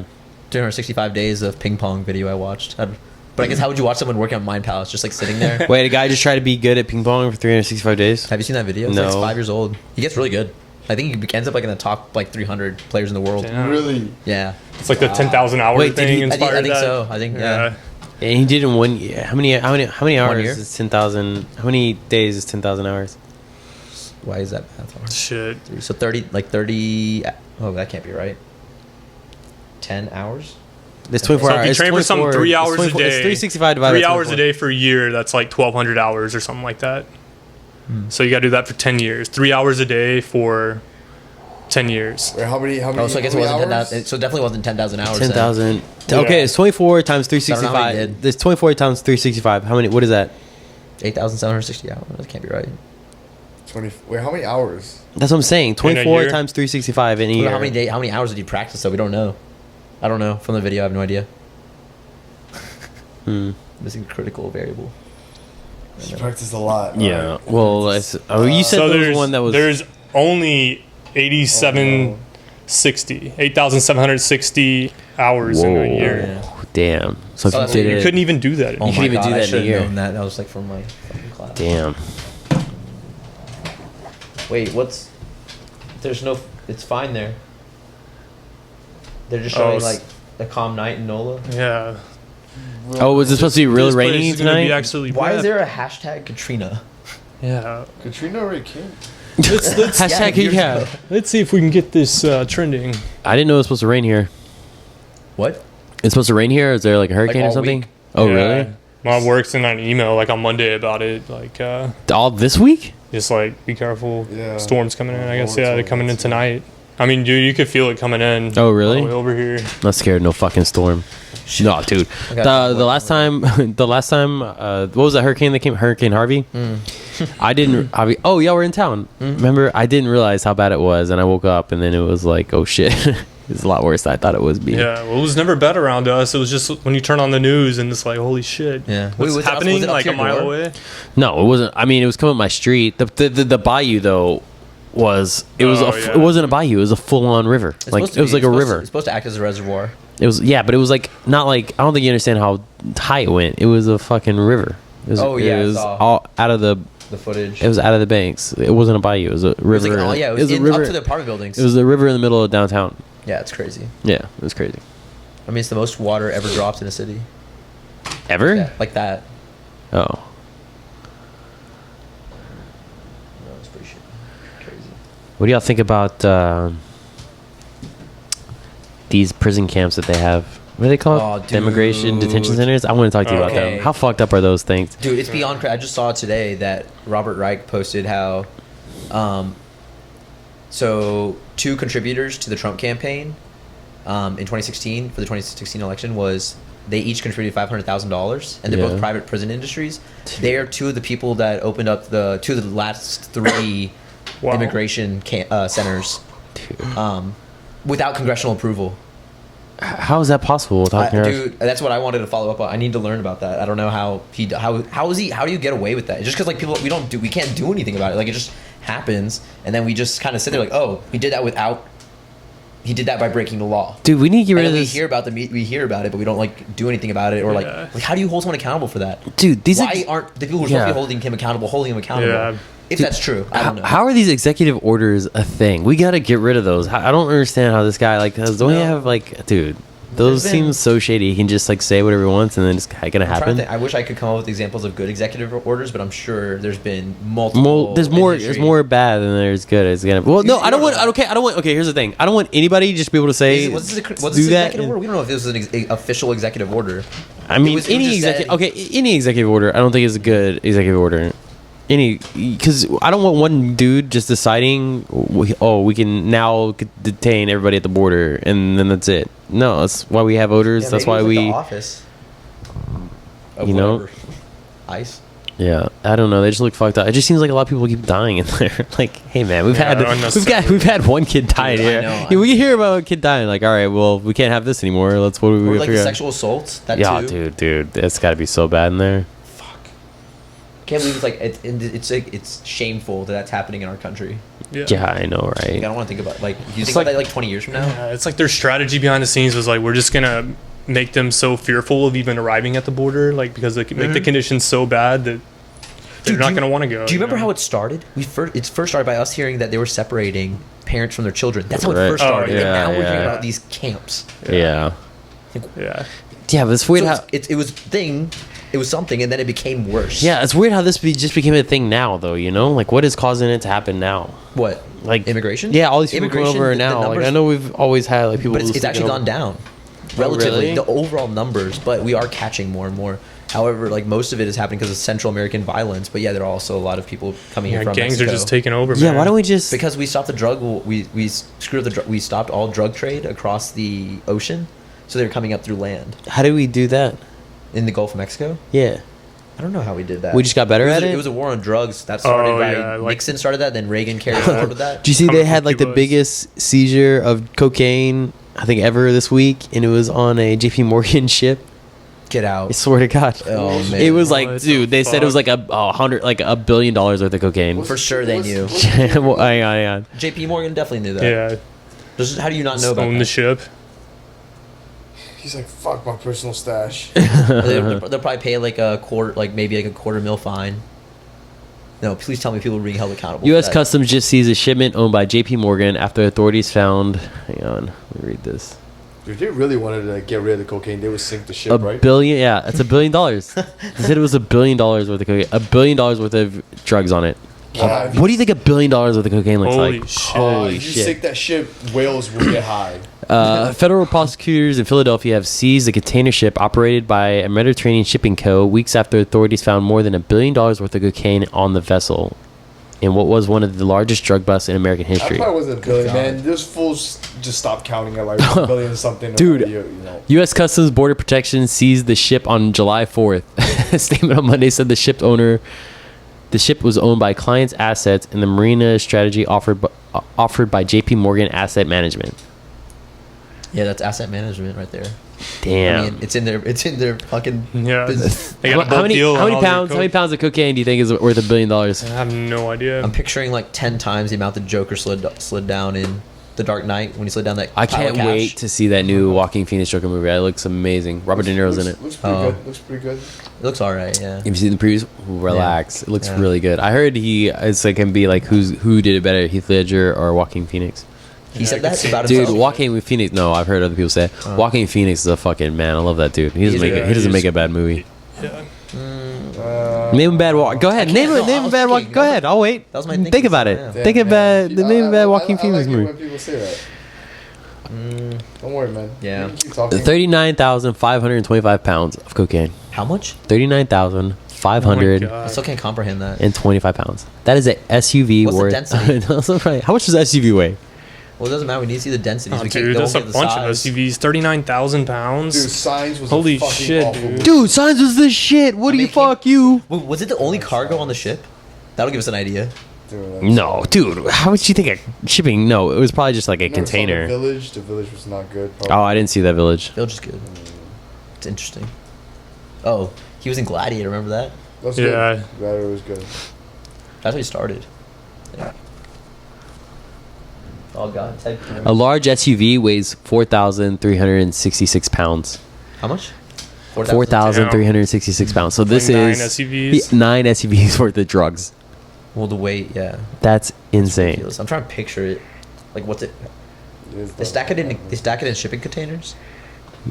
365 days of ping pong video I watched. But I guess how would you watch someone working on Mind Palace, just like sitting there? Wait, a guy just tried to be good at ping pong for 365 days? Have you seen that video? It's No. like 5 years old. He gets really good. I think he ends up like in the top like 300 players in the world. Damn. Really? Yeah. It's like the 10,000 hour Wait, did thing he- I think inspired that. so. I think yeah. And he did in 1 year. How many hours year? is 10,000? How many days is 10,000 hours? Why is that math hard? Shit. So 30. Oh, that can't be right. 10 hours. It's 24 So if hours. you It's train for some 24 3 hours it's 24 a day, It's 365 divided 3 by hours a 24. day for a year, that's like 1,200 hours or something like that. So you got to do that for 10 years. 3 hours a day for 10 years. Wait, how many? Oh, so I guess it wasn't 10,000. So it definitely wasn't 10,000 hours. then. 10,000. Yeah. Okay, it's 24 times I don't know how he 365. did. There's 24 times 365. How many? What is that? 8,760 hours. That can't be right. 20. Wait, how many hours? That's what I'm saying. 24 year? times 365 in a I don't know year. how many hours did he practice? So we don't know. I don't know from the video. I have no idea. Missing critical variable. He practiced a lot. Yeah. Alright. Well, you said So there was there's, one that was. there's only 8,760 hours in a year. Yeah. Damn. So if Oh, you that's did what it. You couldn't even do that. Oh You my couldn't even God, do I that in a should have year. known that. That was like from my fucking class. Damn. Wait, there's no. It's fine there. They're just showing it's- like a calm night in NOLA. Yeah. Oh, was it supposed to be really This place rainy is gonna be tonight? actually Why is wet. there a hashtag Katrina? Yeah. Katrina already came. Hashtag years yeah. ago. Let's see if we can get this trending. I didn't know it was supposed to rain here. What? It's supposed to rain here? Is there like a hurricane or all something? week. Oh, Yeah. really? My work sent out an email like on Monday about it. Like, All this week? just like be careful. Yeah. Storms coming in. I guess Storms they're coming in tonight. I mean, dude, you could feel it coming in. Oh, really? All the way over here. I'm not scared of no fucking storm. No, dude. I got The last time, what was that hurricane that came? Hurricane Harvey. I didn't. Oh, y'all were in town. Remember? I didn't realize how bad it was, and I woke up, and then it was like, oh shit, it's a lot worse than I thought it was. Be. Yeah, well, it was never bad around us. It was just when you turn on the news and it's like, holy shit. Yeah. What's Was it- happening? was it up Like to a your mile door? away. No, it wasn't. I mean, it was coming up my street. The bayou though was it was Oh, a, yeah. it wasn't a bayou. It was a full on river. It's Like supposed to it was be- like a it's supposed river. It's supposed to act as a reservoir. It was but it was like not like I don't think you understand how high it went. It was a fucking river. It was, Oh, yeah, I it was saw. all out of the. The footage. It was out of the banks. It wasn't a bayou. It was a It was river. like, oh yeah, it was, a in, river. up to the apartment buildings. It was a river in the middle of downtown. Yeah, it's crazy. Yeah, it was crazy. I mean, it's the most water ever dropped in a city. Ever? Yeah, like that. Oh, No, it's pretty shit. Crazy. what do y'all think about these prison camps that they have? What are they called? Oh, The immigration detention dude. centers. I want to talk to you about Okay. them. How fucked up are those things? Dude, it's beyond crazy. I just saw today that Robert Reich posted how, so 2 contributors to the Trump campaign, in 2016 for the 2016 election was they each contributed $500,000, and they're Yeah. both private prison industries. They are 2 of the people that opened up two of the last 3 Wow. immigration centers, without congressional approval. How is that possible? Dude, that's what I wanted to follow up on. I need to learn about that. I don't know how do you get away with that? Just because like people we can't do anything about it. Like it just happens, and then we just kind of sit there like, oh, he did that by breaking the law. Dude, we need to get rid And of then this. we hear about it, but we don't like do anything about it, or like Yeah. how do you hold someone accountable for that? Dude, these Why aren't the people who are supposed to Yeah. be holding him accountable? Yeah. If that's true, I don't know. How are these executive orders a thing? We gotta get rid of those. I don't understand how this guy don't we No. have like, dude? Those There's been- seem so shady. He can just like say whatever he wants, and then it's gonna I'm trying to happen. think- I wish I could come up with examples of good executive orders, but I'm sure there's been multiple. There's more. industry- There's more bad than there's good. It's gonna. Well, no, You I don't don't want. know that. Okay, I don't want. Okay, here's the thing. I don't want anybody just be able to say. What's this do executive that. order? We don't know if this was an official executive order. I mean, It was any just executive. said- Okay, any executive order. I don't think is a good executive order. Because I don't want one dude just deciding, we can now detain everybody at the border, and then that's it. No, that's why we have voters. Yeah, that's maybe why it was, like, we. the office. Of You know? whatever. ice. Yeah, I don't know. They just look fucked up. It just seems like a lot of people keep dying in there. Like, hey man, we've had one kid die Dude, here. I know. Yeah, we hear about a kid dying. Like, all right, well, we can't have this anymore. What do we Or like figure the out? sexual assaults. That Yeah, too. dude, it's got to be so bad in there. Can't believe it's like it's shameful that that's happening in our country. Yeah, I know, Like, I right? don't want to think about like you It's think like- about that like 20 years from now. Yeah, it's like their strategy behind the scenes was like, we're just gonna make them so fearful of even arriving at the border, like because they can make the conditions so bad that they're not gonna want to go. Do you remember how it started? It first started by us hearing that they were separating parents from their children. That's how it Right. first started. Oh, and now yeah, we're hearing yeah. about these camps. Yeah, Yeah. yeah, but it's weird So how. it was it was something, and then it became worse. Yeah, it's weird how this just became a thing now, though. You know, like what is causing it to happen now? What? Like Immigration? Yeah, all these people come Immigration, over the now. Like numbers- I know we've always had like people, But it's just actually taking gone over. down relatively, really? the overall numbers, but we are catching more and more. However, like most of it is happening because of Central American violence. But yeah, there are also a lot of people coming Yeah, here from gangs Mexico. are just taking over. Yeah, man. why don't we just? Because we stopped the drug, we screwed we stopped all drug trade across the ocean, so they're coming up through land How do we do that? in the Gulf of Mexico. Yeah, I don't know how we did that. we just got better it was at a, it. It was a war on drugs that started Oh, by yeah, like- Nixon started that, then Reagan carried forward with that. Do you see How they many had like the kilos? biggest seizure of cocaine I think ever this week, and it was on a JP Morgan ship. Get I out. swear to God. Oh man. It was like, What dude, the they said it was fuck? like $1 billion worth of cocaine. For sure they knew. Well, hang on. JP Morgan definitely knew that. Yeah. How do you not know Just about own that? the ship. He's like, fuck my personal stash. They'll probably pay like a quarter, like maybe like a $250,000 fine. No, please tell me people are being held accountable. U.S. for that. Customs just seized a shipment owned by JP Morgan after authorities found. Hang on, let me read this. If they really wanted to get rid of the cocaine, they would sink the ship, A right? billion, yeah, it's $1 billion. They said it was $1 billion worth of cocaine, $1 billion worth of drugs on it. Yeah, if What do you think $1 billion worth of cocaine looks Holy like? shit. Holy if you shit! sink that ship, whales will get high. Federal prosecutors in Philadelphia have seized a container ship operated by a Mediterranean shipping co. weeks after authorities found more than $1 billion worth of cocaine on the vessel, in what was one of the largest drug busts in American That history. probably wasn't a billion, God. man. Those fools just stopped counting at like 1 billion something. Dude. You know. U.S. Customs Border Protection seized the ship on July 4th. A statement on Monday said the ship was owned by clients' assets and the marina strategy offered by J.P. Morgan Asset Management. Yeah, that's asset management right there. Damn. I mean, it's in their fucking Yeah. business. They got a bulk deal how on many all their pounds? How many coke. pounds of cocaine do you think is worth $1 billion? I have no idea. I'm picturing like 10 times the amount the Joker slid down in The Dark Knight when he slid down that. I pile of can't cash. wait to see that new Joaquin Phoenix Joker movie. It looks amazing. Robert De Niro's in it. Looks pretty Oh. good. Looks pretty good. It looks all right. Yeah. Have you seen the previews? Relax. It looks Yeah. really good. I heard it's like can be like who did it better, Heath Ledger or Joaquin Phoenix? He said I could that see about Dude, himself. Joaquin Phoenix. No, I've heard other people say it. Joaquin Phoenix is a fucking man. I love that dude. He doesn't make it. He doesn't make a bad movie. Yeah. Name a bad walk. Go ahead. Name no, I a was bad walk. thinking, Go that was- ahead. I'll wait. that was my Think thinking, about it. yeah. Think about Yeah, name a bad Joaquin I Phoenix like it movie. when people say that. Don't worry, man. Yeah. You keep talking. 39,525 pounds of cocaine. How much? 39,525 Oh my I God. still can't comprehend that. pounds. That is a SUV What's the worth. density? That's right. How much does SUV weigh? Well, it doesn't matter. We need to see the densities. Oh, we can't dude, go that's a get the bunch of size. SUVs. 39,000 pounds. Dude, Signs was Holy a fucking shit, awful dude. movie. Dude, Signs was the shit. What I do mean, you fuck you? Wait, was it the only cargo on the ship? That'll give us an idea. Dude, that's- No, dude. How would you think of shipping? No, it was probably just like a Never saw container. The village was not good. Oh, I didn't see that village. They'll just good. It's interesting. Oh, he was in Gladiator. Remember that? That's Yeah. good. Gladiator was good. That's how he started. Yeah. Oh God, Ted. A large SUV weighs 4,366 pounds. How much? 4,366 pounds. So this Like 9 is SUVs. 9 SUVs worth of drugs. Well, the weight, yeah. That's insane. Ridiculous. I'm trying to picture it. Like, what's it? It is They stack it in shipping containers.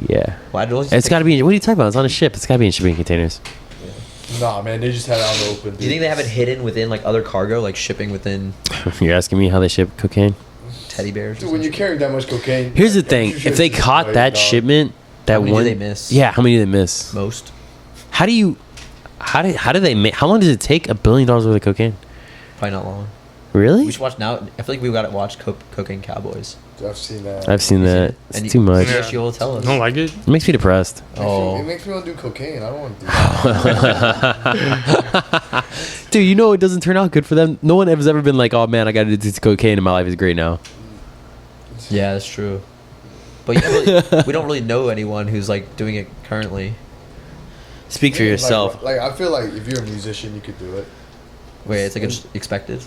Yeah. Why do It's got to be. What are you talking about? It's on a ship. It's got to be in shipping containers. Nah, man, they just had it out in the open. Do you think they have it hidden within like other cargo, like shipping within You're asking me how they ship cocaine? teddy bears? or Dude, when you're something? carrying that much cocaine. Here's the you thing: should if they just caught wait, that dog. shipment, that How many do one, they miss? yeah, how many do they miss? Most. How do you? How do they make? How long does it take $1 billion worth of cocaine? Probably not long. Really? We should watch now. I feel like we got to watch Cocaine Cowboys. I've seen that. I've seen that. It's And too much. Yeah. Yes, you'll tell us. You don't like it? It makes me depressed. Oh. It makes me want to do cocaine. I don't want to do that. Dude, you know it doesn't turn out good for them. No one has ever been like, oh man, I got to do this cocaine and my life is great now. Yeah, that's true. But you don't really, we don't really know anyone who's like doing it currently. Speak for yourself. Like I feel like if you're a musician, you could do it, Wait, it's like it's expected.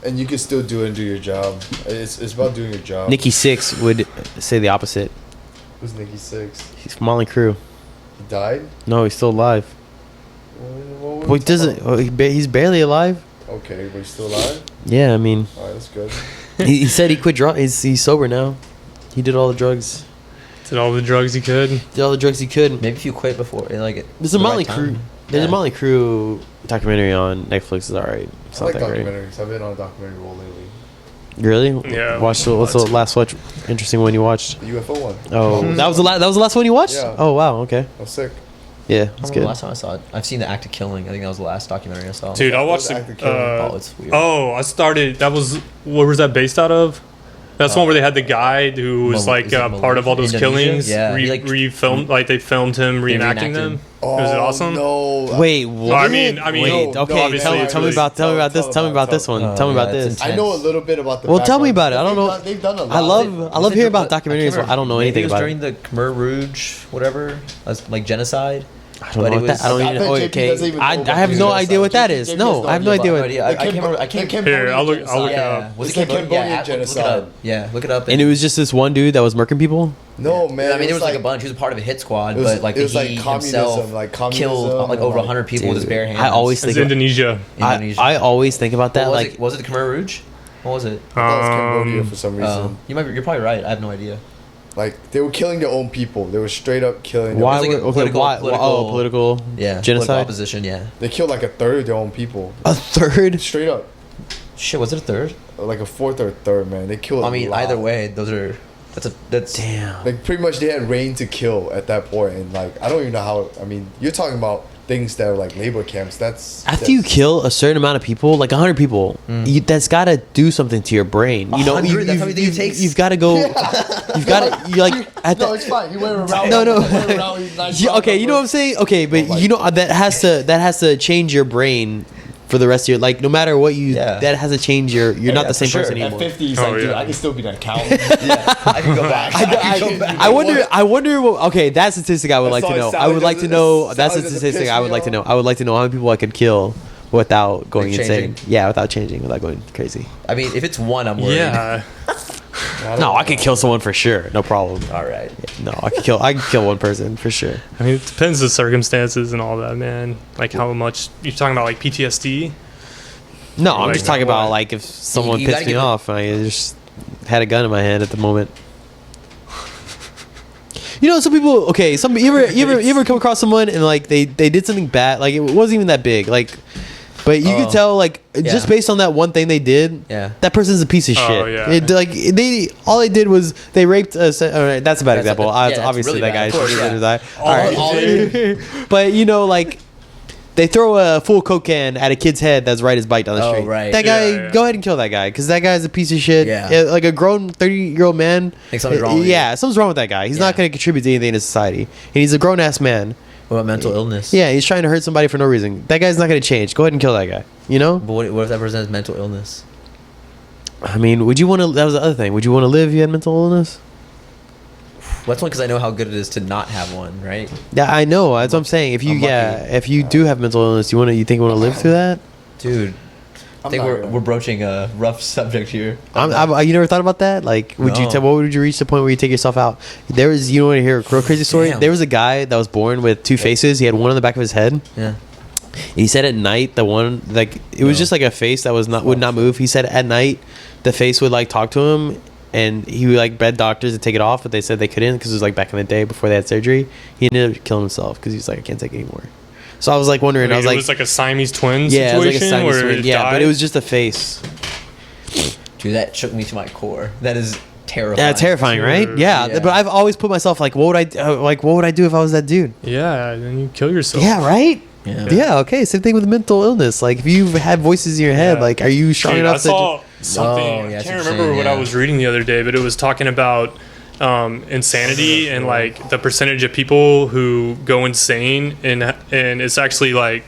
and you could still do it and do your job. It's about doing your job. Nikki Six would say the opposite. Who's Nikki Six? He's from Motley Crue. He died. No, he's still alive. What Well, he doesn't. He's barely alive. Okay, but he's still alive. Yeah, I mean, All right, that's good. he said he quit drugs. He's sober now. He did all the drugs. Did all the drugs he could. Did all the drugs he could. Maybe if you quit before, like There's a the right Motley time. Crue. There's a Yeah. Motley Crue documentary on Netflix. It's alright. It's I not like that great. documentaries. I've been on a documentary roll lately. Really? Yeah. What's the last interesting one you watched? The UFO one. Oh, that was the that was the last one you watched. Yeah. Oh wow. Okay. I'm sick. Yeah, I that's don't know good. the last time I saw it. I've seen The Act of Killing. I think that was the last documentary I saw. Dude, I watched What was the. Active Killing? Oh, it's weird. Oh, I started. That was. Where was that based out of? That's the one where they had the guy who was Mal- like is it part of all those Indonesia? killings. Yeah, he, like, Re-filmed, like they filmed him reenacting reenacted. them. Oh, Was it awesome? No. Wait, what? I mean, wait. no, Okay, obviously, tell me it's about really- this. Tell me about this one. Oh, Tell me yeah, about it's this. intense. I know a little bit about the. Well, tell me background. about it. I don't know. They've done a lot. I love hearing about documentaries. I don't know Maybe anything it was about during it. the Khmer Rouge, whatever, that's like genocide. I don't but know it what that. was- I don't I even. bet Oh, JP okay. doesn't even know I about have the no genocide. idea what that JP is. has No, I have no no idea No what. idea. I can't remember. I can't. Here, I'll look it Yeah, up. was It's it the Cambodia? Cambodian Look it genocide. up. Yeah, look it up. And it was just this one dude that was murking people. No, man. I mean, there it was like a bunch. He was a part of a hit squad, It was- but like it was he like himself communism, like communism killed like and, over like, 100 people with his Dude, bare hands. I always It's think. Indonesia. Indonesia. I always think about that. What was Like, it? Was it the Khmer Rouge? What was it? I thought it was Cambodia for some reason. You're probably right. I have no idea. Like they were killing their own people. They were straight up killing. why? like a Okay, political- why? political- Political. Yeah, political Genocide. opposition. Yeah. They killed like a third of their own people. A third. Straight up, Shit, was it a third? like a fourth or a third. Man, they killed. I mean, a lot. either way, that's Damn. Like pretty much they had rain to kill at that point, and like I don't even know how. I mean, you're talking about things that are like labor camps. After you kill a certain amount of people, like 100 people, that's got to do something to your brain. You know, 100? That's how many days it takes? You've got to go. You've got to. You like at No, the, it's fine. You went around. No, no. You went around with nice Yeah, okay, round you know what I'm numbers. saying? Okay, but like- you know that has to change your brain for the rest of your, like, no matter what you, Yeah. that has to change your. You're not yeah, the same for sure. person At anymore. At 50, he's Oh, like, dude, yeah. I can still be an accountant. yeah. I can go back. I can go back. I wonder. I wonder. Okay, that statistic I would That's like to all it know. I would sounds- like to it know. sounds- That's a it doesn't statistic piss I would me like to know. off. I would like to know how many people I could kill without going Like insane. changing? Yeah, without changing, without going crazy. I mean, if it's one, I'm worried. Yeah. No, I could kill someone for sure. No problem. All right. No, I could kill. I could kill one person for sure. I mean, it depends the circumstances and all that, man. Like how much you're talking about, like PTSD. No, I'm Like, just talking what? about like if someone you pissed gotta me get the- off, I just had a gun in my hand at the moment. You know, some people. Okay, some you ever come across someone and like they did something bad, like it wasn't even that big, like, but you could Oh. tell like just Yeah. based on that one thing they did, Yeah. that person's a piece of Oh, shit. yeah. It, like they all they did was they raped. All right, that's a bad That's- example. yeah, that's Obviously, really that bad, guy of course, should yeah. die. All right, all but you know, like. They throw a full Coke can at a kid's head that's right his bike down the Oh, street. right. That guy, Yeah, yeah. go ahead and kill that guy because that guy's a piece of shit. Yeah. Like a grown 30-year-old man. Think something's wrong with Yeah, something's wrong with that guy. He's not Yeah. going to contribute to anything to society. And he's a grown ass man. What about mental illness? Yeah, he's trying to hurt somebody for no reason. That guy's not going to change. Go ahead and kill that guy. You know? But what if that person has mental illness? I mean, would you want to? That was the other thing. Would you want to live if you had mental illness? Well, that's one because I know how good it is to not have one, right? Yeah, I know. That's what I'm saying. If you, I'm lucky. if you do have mental illness, you think you want to live through that? Dude, I think not we're gonna- we're broaching a rough subject here. You never thought about that? Like, would you No. what would you reach the point where you take yourself out? There was, you want to hear a real crazy story? Damn. There was a guy that was born with two faces. He had one on the back of his head. Yeah. He said at night the one like it was No. just like a face that would not move. He said at night the face would like talk to him, and he would like beg doctors to take it off, but they said they couldn't because it was like back in the day before they had surgery. He ended up killing himself because he was like, I can't take it anymore. So I was like wondering. I was it like, was like a Siamese twin yeah, it was like a situation Siamese where twin. it Yeah, but died. it was just a face. Dude, that shook me to my core. That is terrifying. Yeah, terrifying, right? Dude, Yeah, yeah. but I've always put myself like, what would I do if I was that dude? Yeah, then you kill yourself. Yeah, right. Yeah. Yeah, okay. Same thing with mental illness. Like, if you had voices in your head, Yeah. like, are you strong Dude, I enough to? saw something. yeah, I that's can't what you're remember saying, what yeah. I was reading the other day, but it was talking about insanity and like the percentage of people who go insane, and it's actually like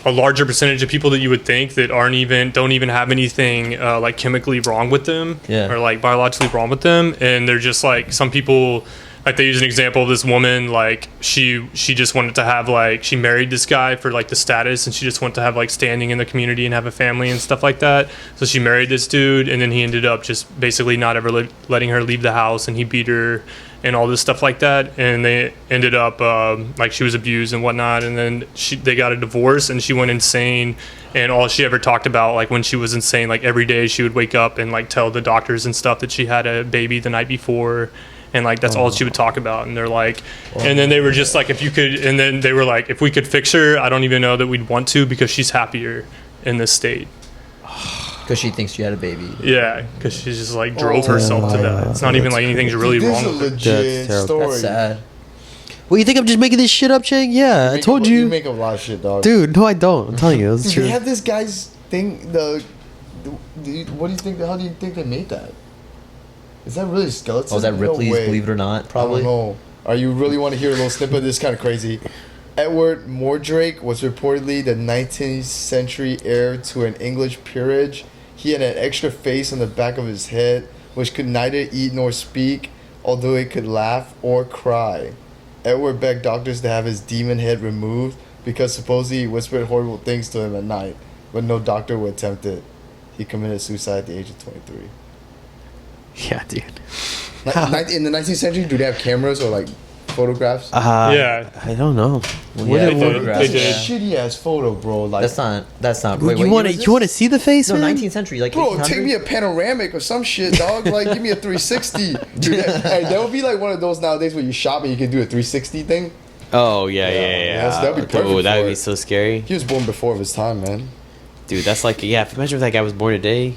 a larger percentage of people that you would think that don't even have anything like chemically wrong with them, Yeah. or like biologically wrong with them, and they're just like, some people, like they use an example of this woman, like she just wanted to have, like, she married this guy for like the status, and she just wanted to have like standing in the community and have a family and stuff like that. So she married this dude, and then he ended up just basically not ever letting her leave the house, and he beat her and all this stuff like that, and they ended up like she was abused and whatnot, and then they got a divorce, and she went insane. And all she ever talked about, like when she was insane, like every day she would wake up and like tell the doctors and stuff that she had a baby the night before, and like that's all she would talk about. And they're like, and then they were just like, if you could, and then they were like, if we could fix her, I don't even know that we'd want to, because she's happier in this state. Because she thinks she had a baby. Yeah, because she just like drove herself to that. It's not even like anything's really This wrong is a with her. legit That's story. That's sad. Well, you think I'm just making this shit up, Chang? Yeah, I told You you. make up a lot of shit, dog. Dude, no, I don't. I'm telling you, that's Dude, true. they have this guy's thing. What do you think? How do you think they made that? Is that really a skeleton? Oh, is that No Ripley's way. Believe It or Not? Probably. I don't know. Are you really want to hear a little snippet? This is kind of crazy. Edward Mordake was reportedly the 19th century heir to an English peerage. He had an extra face on the back of his head, which could neither eat nor speak, although it could laugh or cry. Edward begged doctors to have his demon head removed because supposedly he whispered horrible things to him at night, but no doctor would attempt it. He committed suicide at the age of 23. Yeah, dude. In the 19th century, do they have cameras or like photographs? Yeah. I don't know. Well, What yeah, did- they photographs, did. That's a shitty ass photo, bro. Like, That's not. you Wait, want to? to? You want to see the face, No, man? 19th century, like bro, 1800s? take me a panoramic or some shit, dog. Like, give me a 360. Dude, that would be like one of those nowadays where you shop and you can do a 360 thing. Oh yeah. That'd be perfect Oh, that would for be it. so scary, He was born before his time, man. dude. That's like, yeah. Imagine if that guy was born today.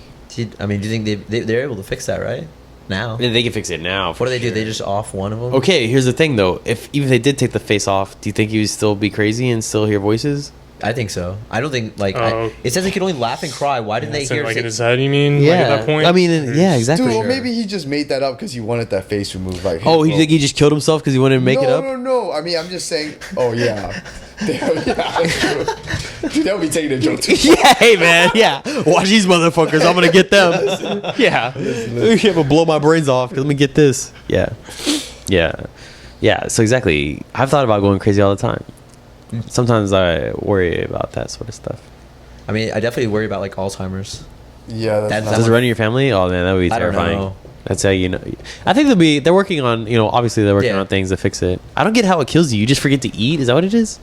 I mean, do you think they're able to fix that, right? Now. They can fix it now. What do they do? They just off one of them? Okay, here's the thing though. Even if they did take the face off, do you think he would still be crazy and still hear voices? I think so. I don't think, like, Oh. it says he could only laugh and cry. Why didn't they So, hear like say- in his head, you mean? Like at that point? I mean, yeah, exactly. Dude, well, sure. maybe he just made that up because he wanted that face removed. Like, Oh, hey, you bro. think he just killed himself because he wanted to make it up? No. I mean, I'm just saying. Oh yeah. Damn, yeah. That's true. Dude, that would be taking a joke too. Yeah, hey man, yeah. Watch these motherfuckers. I'm gonna get them. Yeah, I'm gonna blow my brains off. 'Cause let me get this. Yeah. So exactly, I've thought about going crazy all the time. Sometimes I worry about that sort of stuff. I mean, I definitely worry about, like, Alzheimer's. Yeah, That's- not- Does it run in your family? Oh man, that would be I don't terrifying. know. That's how you know. I think they're working on, obviously they're working Yeah. on things to fix it. I don't get how it kills you. You just forget to eat. Is that what it is?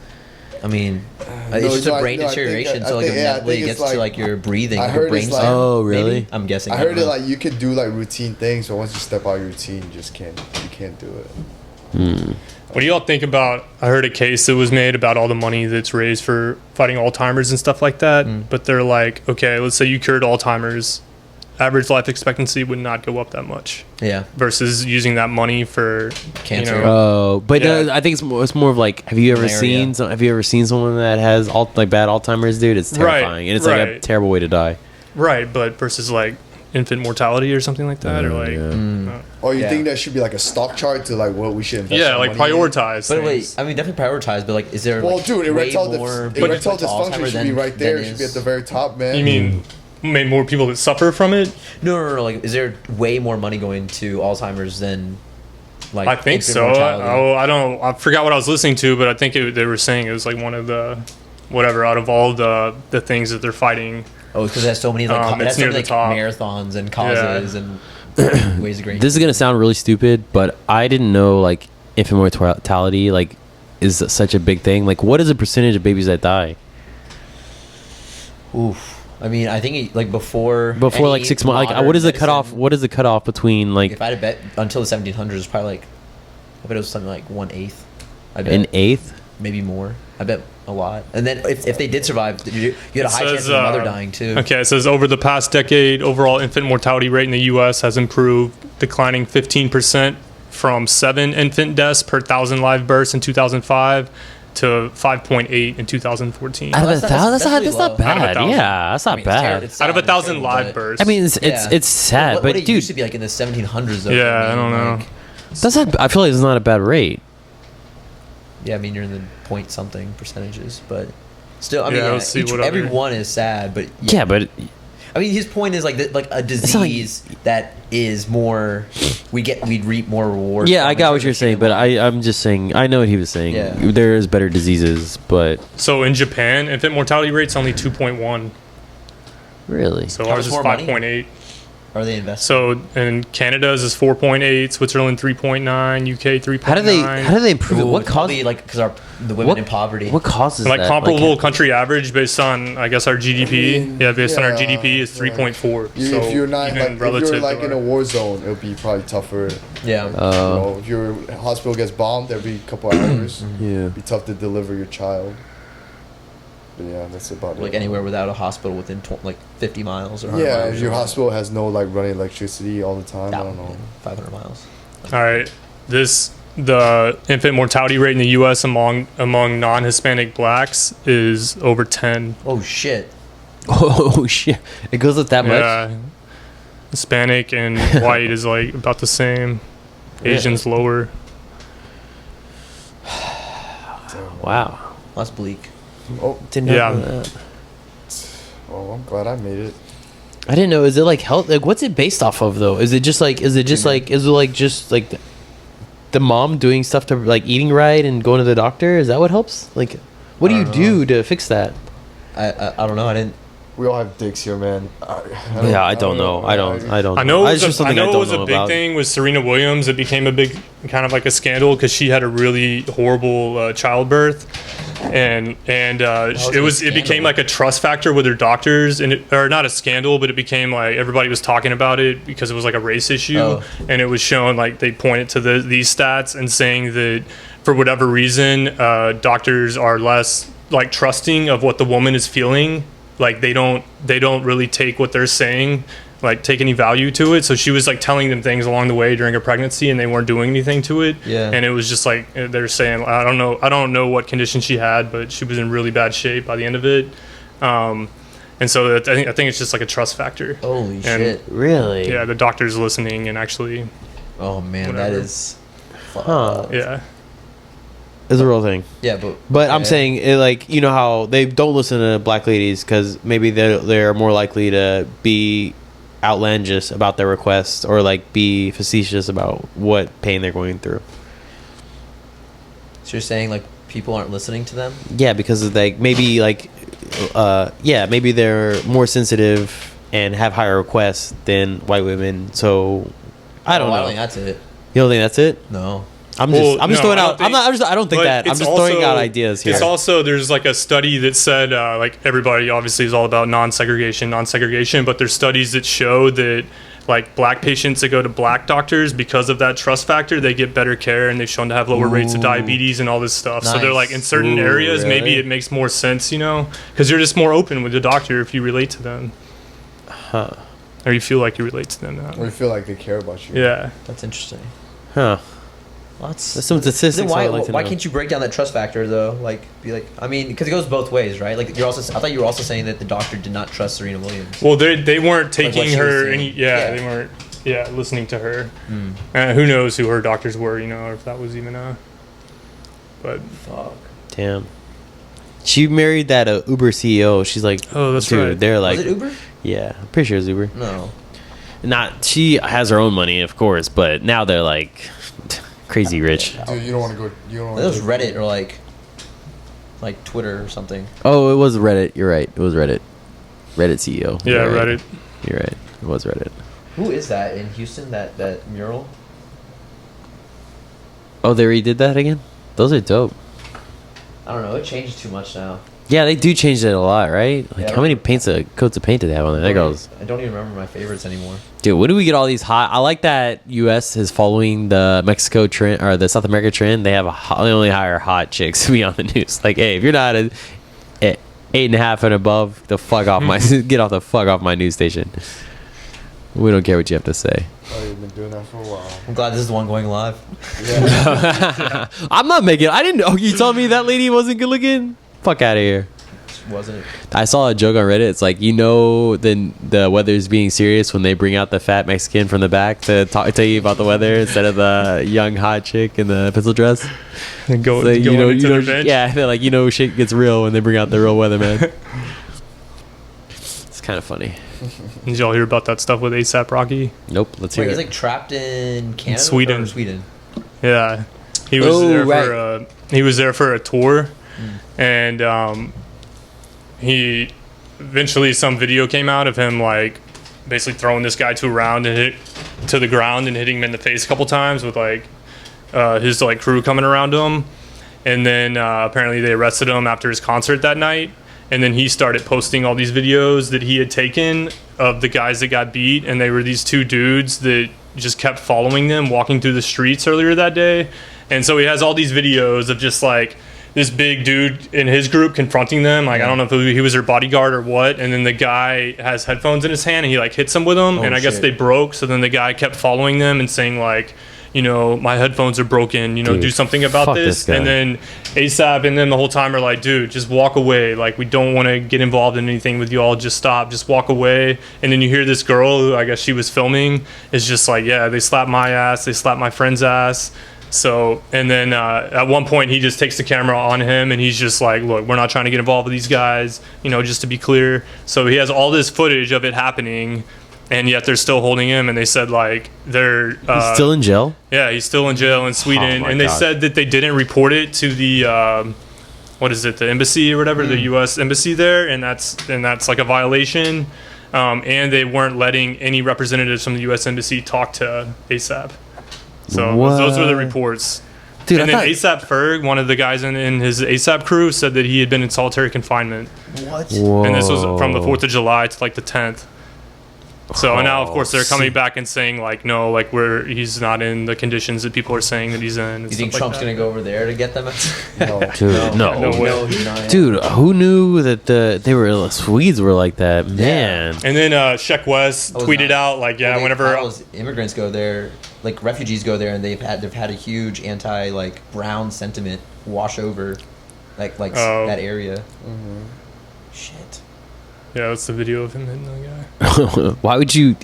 I mean, No, it's just a I brain think deterioration. that- So, like, I think eventually it it's gets like- to, like, your breathing, I like, heard your brain it's like- stem. Oh, really? Maybe? I'm guessing. I don't heard it know. like you could do like routine things, but once you step out of your routine, you can't do it. What do y'all think about? I heard a case that was made about all the money that's raised for fighting Alzheimer's and stuff like that. But they're like, okay, let's say you cured Alzheimer's, average life expectancy would not go up that much Yeah. versus using that money for Cancer. Oh, but Yeah. I think it's more of like, have you ever Malaria. seen someone that has bad Alzheimer's, dude? It's Right, terrifying, and it's like a right. terrible way to die. right, but versus like infant mortality or something like that, or like Or you Yeah. think that should be like a stock chart to like what we should invest? yeah, our like money in? prioritize. But wait, things. I mean, definitely prioritize, but, like, is there, Well, like, dude, way erectile more people erectile with dysfunction Alzheimer's should be right there. It should be at the very top, man. You mean more people that suffer from it? No. Like, is there way more money going to Alzheimer's than, like, I think infant so. mortality? I forgot what I was listening to, but I think they were saying it was like one of the whatever out of all the things that they're fighting. Oh, because it has so many, like, it It's has so near many, the like, top. marathons and causes and ways of great. This is gonna sound really stupid, but I didn't know like infant mortality like is such a big thing. Like, what is the percentage of babies that die Oof. I mean, I think like before before like any 6 months? Like, modern what is the medicine- cutoff? What is the cutoff between like If I had to bet until the 1700s, it's probably like, I bet it was something like 1/8. I bet an eighth? maybe more. I bet a lot. And then if they did survive, you had a high chance of the mother dying too. Okay, it says over the past decade, overall infant mortality rate in the U.S. has improved, declining 15% from 7 infant deaths per 1,000 live births in 2005 to 5.8 in 2014. Out of That's 1,000, really that's not low. bad. Out of 1,000. Yeah, that's not I mean, it's bad. it's Out of sad, 1,000 it's live terrible, but- births. I mean, it's Yeah. sad, what but it dude, used to be like in the 1700s. Though, Yeah, I mean, don't know. like- that's not. I feel like it's not a bad rate. Yeah, I mean you're in the point something percentages, but still, I mean, Yeah, let's see what every other- one is sad, but Yeah, but I mean his point is like like a not like- disease that is more we'd reap more rewards. yeah, from I in got what terms you're of saying, human but life. I'm just saying. I know what he was saying. Yeah. There is better diseases, but So in Japan, infant mortality rate's only 2.1. really, So How ours much is more money? 5.8. Are they investing? So in Canada's is 4.8, Switzerland 3.9, UK 3.9. how do they improve it? Ooh, What it's probably causes like because the women in poverty. What causes Like that? comparable country average based on I guess our GDP. I mean, Based on our yeah, GDP is like, 3.4. You, So if you're not even like if relative you're like to in a our- war zone, it'll be probably tougher. Yeah. You know, if your hospital gets bombed every couple hours, yeah. it'd be tough to deliver your child. But yeah, that's about it. Like anywhere without a hospital within like 50 miles or 100 Yeah, miles. if your or- hospital has no like running electricity all the time, I don't know. 500 miles. All right, the infant mortality rate in the U.S. among non-Hispanic blacks is over 10. Oh shit. Oh shit! It goes up that much. Yeah, Hispanic and white is like about the same. Really? Asians lower. Wow. That's bleak. Oh, Didn't know Yeah. that. well, I'm glad I made it. I didn't know. Is it like health? Like, what's it based off of though? Is it just like the mom doing stuff to like eating right and going to the doctor? Is that what helps? Like, what do you do to fix that? I don't know. I didn't. We all have dicks here, man. I don't know. I don't I know. It's just something I it don't was know a big about. thing with Serena Williams. It became a big, kind of like a scandal because she had a really horrible childbirth, and it became like a trust factor with her doctors, or not a scandal, but it became like everybody was talking about it because it was like a race issue, Oh. and it was shown like they pointed to these stats and saying that for whatever reason, doctors are less like trusting of what the woman is feeling. Like they don't really take what they're saying, like take any value to it. So she was like telling them things along the way during her pregnancy, and they weren't doing anything to it. Yeah. And it was just like they're saying, I don't know what condition she had, but she was in really bad shape by the end of it. And so I think it's just like a trust factor. Holy And- shit. Really? Yeah, the doctor's listening and actually, Oh man, Whatever. that is. Huh. yeah. It's a real thing. Yeah, But I'm yeah. saying, it, like, you know how they don't listen to black ladies because maybe they're more likely to be outlandish about their requests or like be facetious about what pain they're going through. So you're saying like people aren't listening to them? Yeah, because of maybe maybe they're more sensitive and have higher requests than white women. So I don't know. I don't think that's it. You don't think that's it? No. I'm Well, just no, throwing I don't out. think- I don't think But that. I'm it's just throwing also- out ideas here. It's also, there's like a study that said like everybody obviously is all about non-segregation, but there's studies that show that like black patients that go to black doctors, because of that trust factor, they get better care, and they've shown to have lower rates of diabetes and all this stuff. So they're Nice. like in certain Ooh, areas maybe really? it makes more sense, you know, because you're just more open with the doctor if you relate to them, or you feel like you relate to them now. Or you feel like they care about you. Yeah. That's interesting. Huh. Well, that's There's some statistics. Then why I'd like to why know. can't you break down that trust factor though? Like be like, I mean, because it goes both ways, right? Like you're also, I thought you were also saying that the doctor did not trust Serena Williams. Well, they weren't what taking she was her saying. any. Yeah. They weren't. Yeah, listening to her. Who knows who her doctors were? You know, or if that was even a. But Fuck. Damn. She married that Uber CEO. She's like, Oh, that's dude, right. they're like, Was it Uber? yeah, I'm pretty sure it's Uber. No. Not, she has her own money, of course, but now they're like crazy rich. Dude, you don't want to go. You don't. That was Reddit or like Twitter or something. Oh, it was Reddit. You're right. It was Reddit. Reddit CEO. yeah, You're right. Reddit. You're right. It was Reddit. Who is that in Houston? That mural? Oh, they redid that again? Those are dope. I don't know. It changed too much now. Yeah, they do change it a lot, right? Like, Yeah. how many coats of paint did they have on there? That goes. I don't even remember my favorites anymore. Dude, when do we get all these hot? I like that U.S. is following the Mexico trend or the South America trend. They have they only hire hot chicks to be on the news. Like, hey, if you're not at 8.5 and above, the fuck off my get off the fuck off my news station. We don't care what you have to say. Oh, you've been doing that for a while. I'm glad this is the one going live. Yeah. I'm not making. I didn't know. You told me that lady wasn't good looking. Fuck out of here. Wasn't it? I saw a joke on Reddit. It's like, the weather's being serious when they bring out the fat Mexican from the back to tell you about the weather instead of the young hot chick in the pencil dress. And go So, into their bench. yeah, they're like, shit gets real when they bring out the real weather, man. It's kind of funny. Did y'all hear about that stuff with ASAP Rocky? Nope. Let's hear Wait, it. he's like trapped in Canada, Sweden. Or Sweden. Yeah, he was there for a tour, and he eventually some video came out of him like basically throwing this guy to the ground and hitting him in the face a couple times with like his like crew coming around him, and then apparently they arrested him after his concert that night. And then he started posting all these videos that he had taken of the guys that got beat, and they were these two dudes that just kept following them walking through the streets earlier that day. And so he has all these videos of just like this big dude in his group confronting them. Like, I don't know if he was their bodyguard or what. And then the guy has headphones in his hand and he like hits them with them. And I guess they broke. So then the guy kept following them and saying like, my headphones are broken, dude, do something about this. And then ASAP and them the whole time are like, dude, just walk away. Like, we don't want to get involved in anything with you all. Just stop. Just walk away. And then you hear this girl who I guess she was filming is just like, yeah, they slapped my ass. They slapped my friend's ass. So, and then at one point he just takes the camera on him and he's just like, look, we're not trying to get involved with these guys, just to be clear. So he has all this footage of it happening. And yet they're still holding him, and they said like they're he's still in jail. Yeah, he's still in jail in Sweden, and they said that they didn't report it to the the embassy or whatever, the U.S. embassy there, and that's like a violation. And they weren't letting any representatives from the U.S. embassy talk to ASAP. So those were the reports. Dude, and then ASAP Ferg, one of the guys in his ASAP crew, said that he had been in solitary confinement. What? Whoa. And this was from the 4th of July to like the 10th. So and now, of course, they're coming back and saying like, no, like he's not in the conditions that people are saying that he's in. You think Trump's gonna go over there to get them? No, dude, no. He's not. Dude, who knew that Swedes were like that, man? And then Sheck West tweeted out like, whenever immigrants go there, like refugees go there, and they've had a huge anti brown sentiment wash over, that area. Mm-hmm. Shit. Yeah, that's the video of him hitting the guy. Why would you?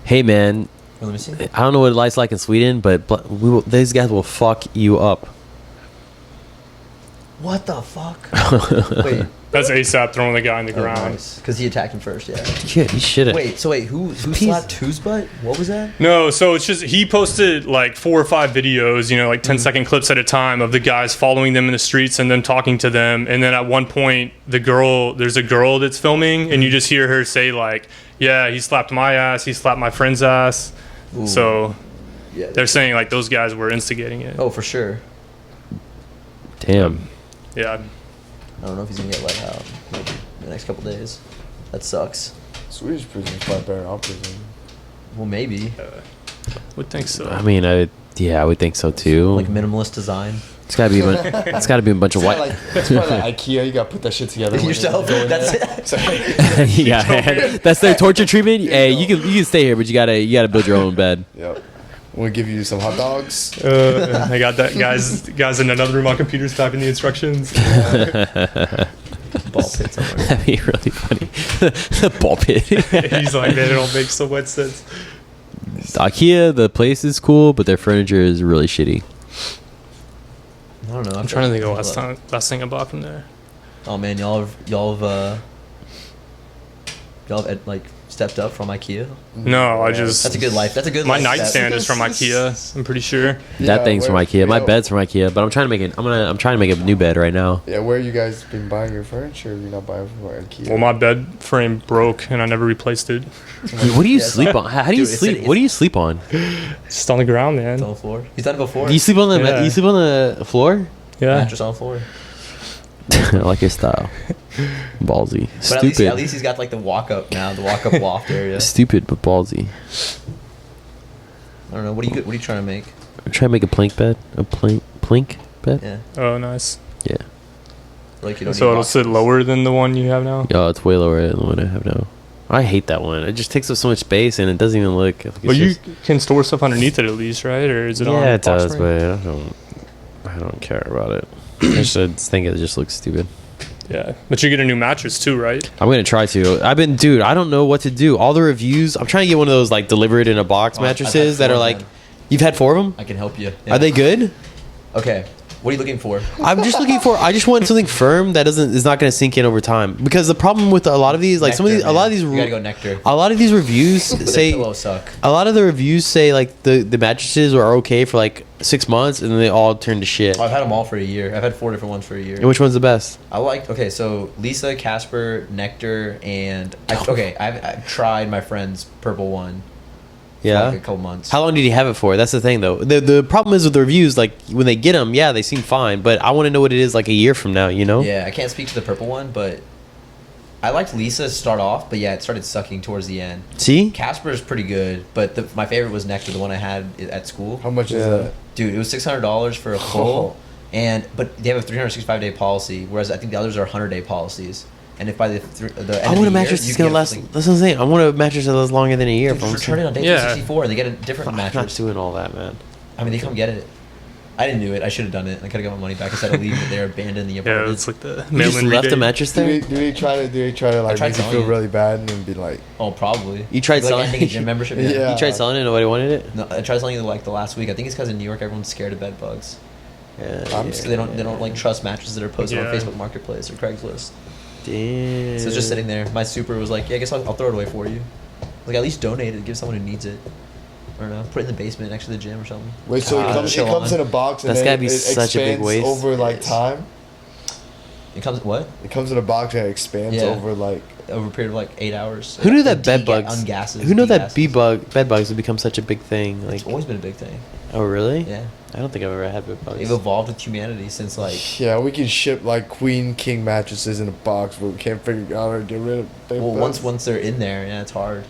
Hey, man. Well, let me see. I don't know what life's like in Sweden, but these guys will fuck you up. What the fuck? Wait. That's ASAP throwing the guy on the ground. Because he attacked him first, yeah. Yeah, he should have. Wait, who slapped whose butt? What was that? No, so it's just, he posted like 4 or 5 videos, 10-second clips at a time of the guys following them in the streets and them talking to them. And then at one point, there's a girl that's filming, and you just hear her say like, yeah, he slapped my ass, he slapped my friend's ass. Ooh. So yeah, they're saying like those guys were instigating it. Oh, for sure. Damn. Yeah. I don't know if he's gonna get let out maybe in the next couple days. That sucks. Swedish prison is probably better than our prison. Well, maybe. Would think so. I mean, I would think so too. Like minimalist design. It's gotta be. It's gotta be a bunch of white. It's probably like IKEA. You gotta put that shit together yourself. That's it. Yeah, that's their torture treatment. Hey, you can stay here, but you gotta build your own bed. Yep. We'll give you some hot dogs. I got that guys in another room on computers typing the instructions. Ball pit somewhere. That'd be really funny. Ball pit. He's like, man, it all makes so much sense. IKEA, the place is cool, but their furniture is really shitty. I don't know. I'm trying to think of last thing I bought from there. Oh man, y'all have like stepped up from IKEA. No, that's a good life. That's a good. My life nightstand is from IKEA. I'm pretty sure. That thing's from IKEA. My bed's from IKEA, but I'm trying to make a new bed right now. Yeah, where you guys been buying your furniture? You're not buying from IKEA. Well, my bed frame broke and I never replaced it. What do you sleep on? How do you sleep? What do you sleep on? Just on the ground, man. It's on the floor. He's done it before. You sleep on the you sleep on the floor? Yeah. Mattress on the floor. I like your style. Ballsy. But Stupid. at least he's got like the walk up now, the walk up loft area. Stupid but ballsy. I don't know. What are you trying to make? I'm trying to make a plank bed. A plank bed? Yeah. Oh, nice. Yeah. Like you don't. So it'll sit lower than the one you have now. Oh, it's way lower than the one I have now. I hate that one. It just takes up so much space and it doesn't even look. Like But you can store stuff underneath it at least, right? Or is it on? Yeah, it box does, spring? but I don't care about it. I just think it just looks stupid. Yeah, but you get a new mattress too, right? I'm gonna try to. Dude, I don't know what to do. All the reviews. I'm trying to get one of those like delivered in a box mattresses that are like. You've had 4 of them? I can help you. Yeah. Are they good? Okay. What are you looking for? I'm just looking for. I just want something firm that is not going to sink in over time. Because the problem with a lot of these, like Nectar, a lot of these, you gotta go Nectar. a lot of these reviews say Pillows suck. a lot of the reviews say like the mattresses are okay for like 6 months and then they all turn to shit. Oh, I've had them all for a year. I've had 4 different ones for a year. And which one's the best? I like. Okay, so Lisa, Casper, Nectar, and I've tried my friend's purple one. Yeah, like a couple months. How long did he have it for? That's the thing, though. The problem is with the reviews. Like when they get them, yeah, they seem fine. But I want to know what it is like a year from now. You know? Yeah, I can't speak to the purple one, but I liked Lisa start off, but yeah, it started sucking towards the end. See, Casper is pretty good, but my favorite was Nectar, the one I had at school. How much is that? Dude, it was $600 for a full, but they have a 365-day policy, whereas I think the others are 100-day policies. And if by the end I of want the a mattress year, that's gonna last. That's what I'm saying. I want a mattress that lasts longer than a year. Dude, return it on day 364. They get a different I'm mattress. not doing all that, man. I mean, they come get it. I didn't do it. I should have done it. I could have got my money back instead of leaving it there abandoned the apartment. Yeah, it's like the You just mail-in left the rebate. mattress Do there. they try to like tried make you selling feel it. really bad and then be like, Oh, probably. You tried Like selling ending a gym membership? Yeah. You tried selling it. Nobody wanted it. No, I tried selling it like the last week. I think it's because in New York everyone's scared of bed bugs. Yeah. Because they don't like trust mattresses that are posted on Yeah. Facebook Marketplace or Craigslist. Damn. So it's just sitting there. My super was like, yeah, I guess I'll throw it away for you. Like at least donate it, give someone who needs it. I don't know, put it in the basement next to the gym or something. wait, so it comes chill in on. a box and That's then gotta be it such a big expands waste. over like Yes. time? It comes what? It comes in a box and it expands Yeah. over like. Over a period of like 8 hours. Who knew It that bed bugs? ungasses. Who knew that degasses. bed bugs would become such a big thing? Like, It's always been a big thing. oh really? Yeah. I don't think I've ever had bed bugs. They've evolved with humanity since like. Yeah, we can ship like queen king mattresses in a box, but we can't figure out how to get rid of bed Well, bugs. once they're in there, yeah, it's hard.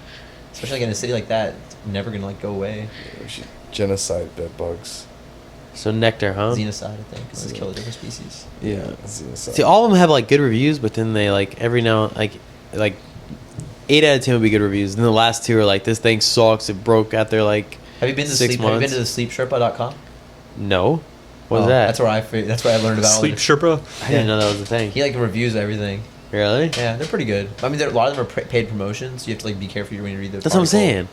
Especially like in a city like that, it's never gonna like go away. We should genocide bed bugs. So nectar, huh? Xenocide, I think. This is kill a different species. Yeah. Xenocide. See, all of them have like good reviews, but then they like every now like 8 out of 10 would be good reviews. And the last 2 are like this thing sucks. It broke after like Have you been to 6 sleep? Have you been months. to sleepsherpa.com? No. What was Oh, that? That's where I learned about all Sleep the- Sherpa. I didn't know that was a thing. He like reviews everything. Really? Yeah, they're pretty good. I mean, a lot of them are paid promotions. You have to like be careful when you read the. That's what I'm article. saying.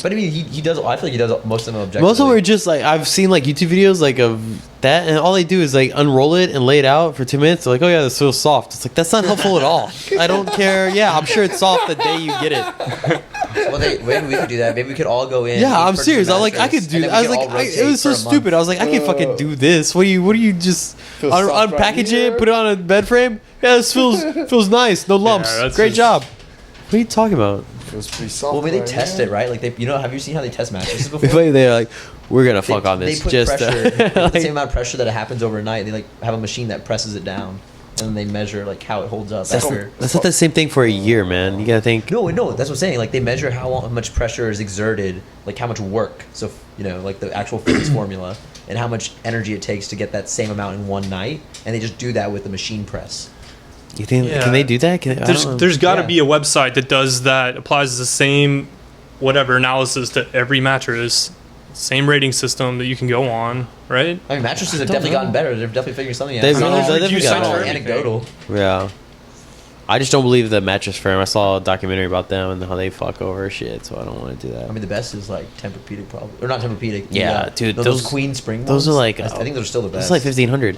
But I mean, he does. I feel like he does most of them objectively. Most of them are just like I've seen like YouTube videos like of that, and all they do is like unroll it and lay it out for 2 minutes. They're like, oh yeah, this feels soft. It's like that's not helpful at all. I don't care. Yeah, I'm sure it's soft the day you get it. Well, maybe we could do that. Maybe we could all go in. Yeah, each I'm purchase a serious. I like I mattress, could do and that. then I we was could like, all it rotate was so for a month. stupid. I was like, I can fucking do this. What do you just Feels soft right unpackage here. it, put it on a bed frame? Yeah, this feels nice. No lumps. that's Great just- job. What are you talking about? Feels pretty soft. Well, I mean, they right test here. it, right? Like have you seen how they test mattresses before? They're like, we're gonna fuck on this. They put Just pressure, the like- same amount of pressure that it happens overnight. They like have a machine that presses it down, and then they measure like how it holds up after. That's not the same thing for a year, man. You gotta think. No, that's what I'm saying. Like they measure how much pressure is exerted, like how much work. So like the actual physics formula, and how much energy it takes to get that same amount in one night, and they just do that with the machine press. You think Yeah. can they do that? I don't know. There's got to Yeah. be a website that does that, applies the same whatever analysis to every mattress, same rating system that you can go on, right? I mean, mattresses have don't definitely know. gotten better. They've definitely figured something out. They've Some really- of them they've are gotten all better. anecdotal. Yeah. I just don't believe the mattress firm. I saw a documentary about them and how they fuck over shit, so I don't want to do that. I mean, the best is like Tempur-Pedic, probably, or not Tempur-Pedic. Yeah, dude, those those- Queen Spring. those are ones, like, I think those are still the best. it's like $1,500. I'm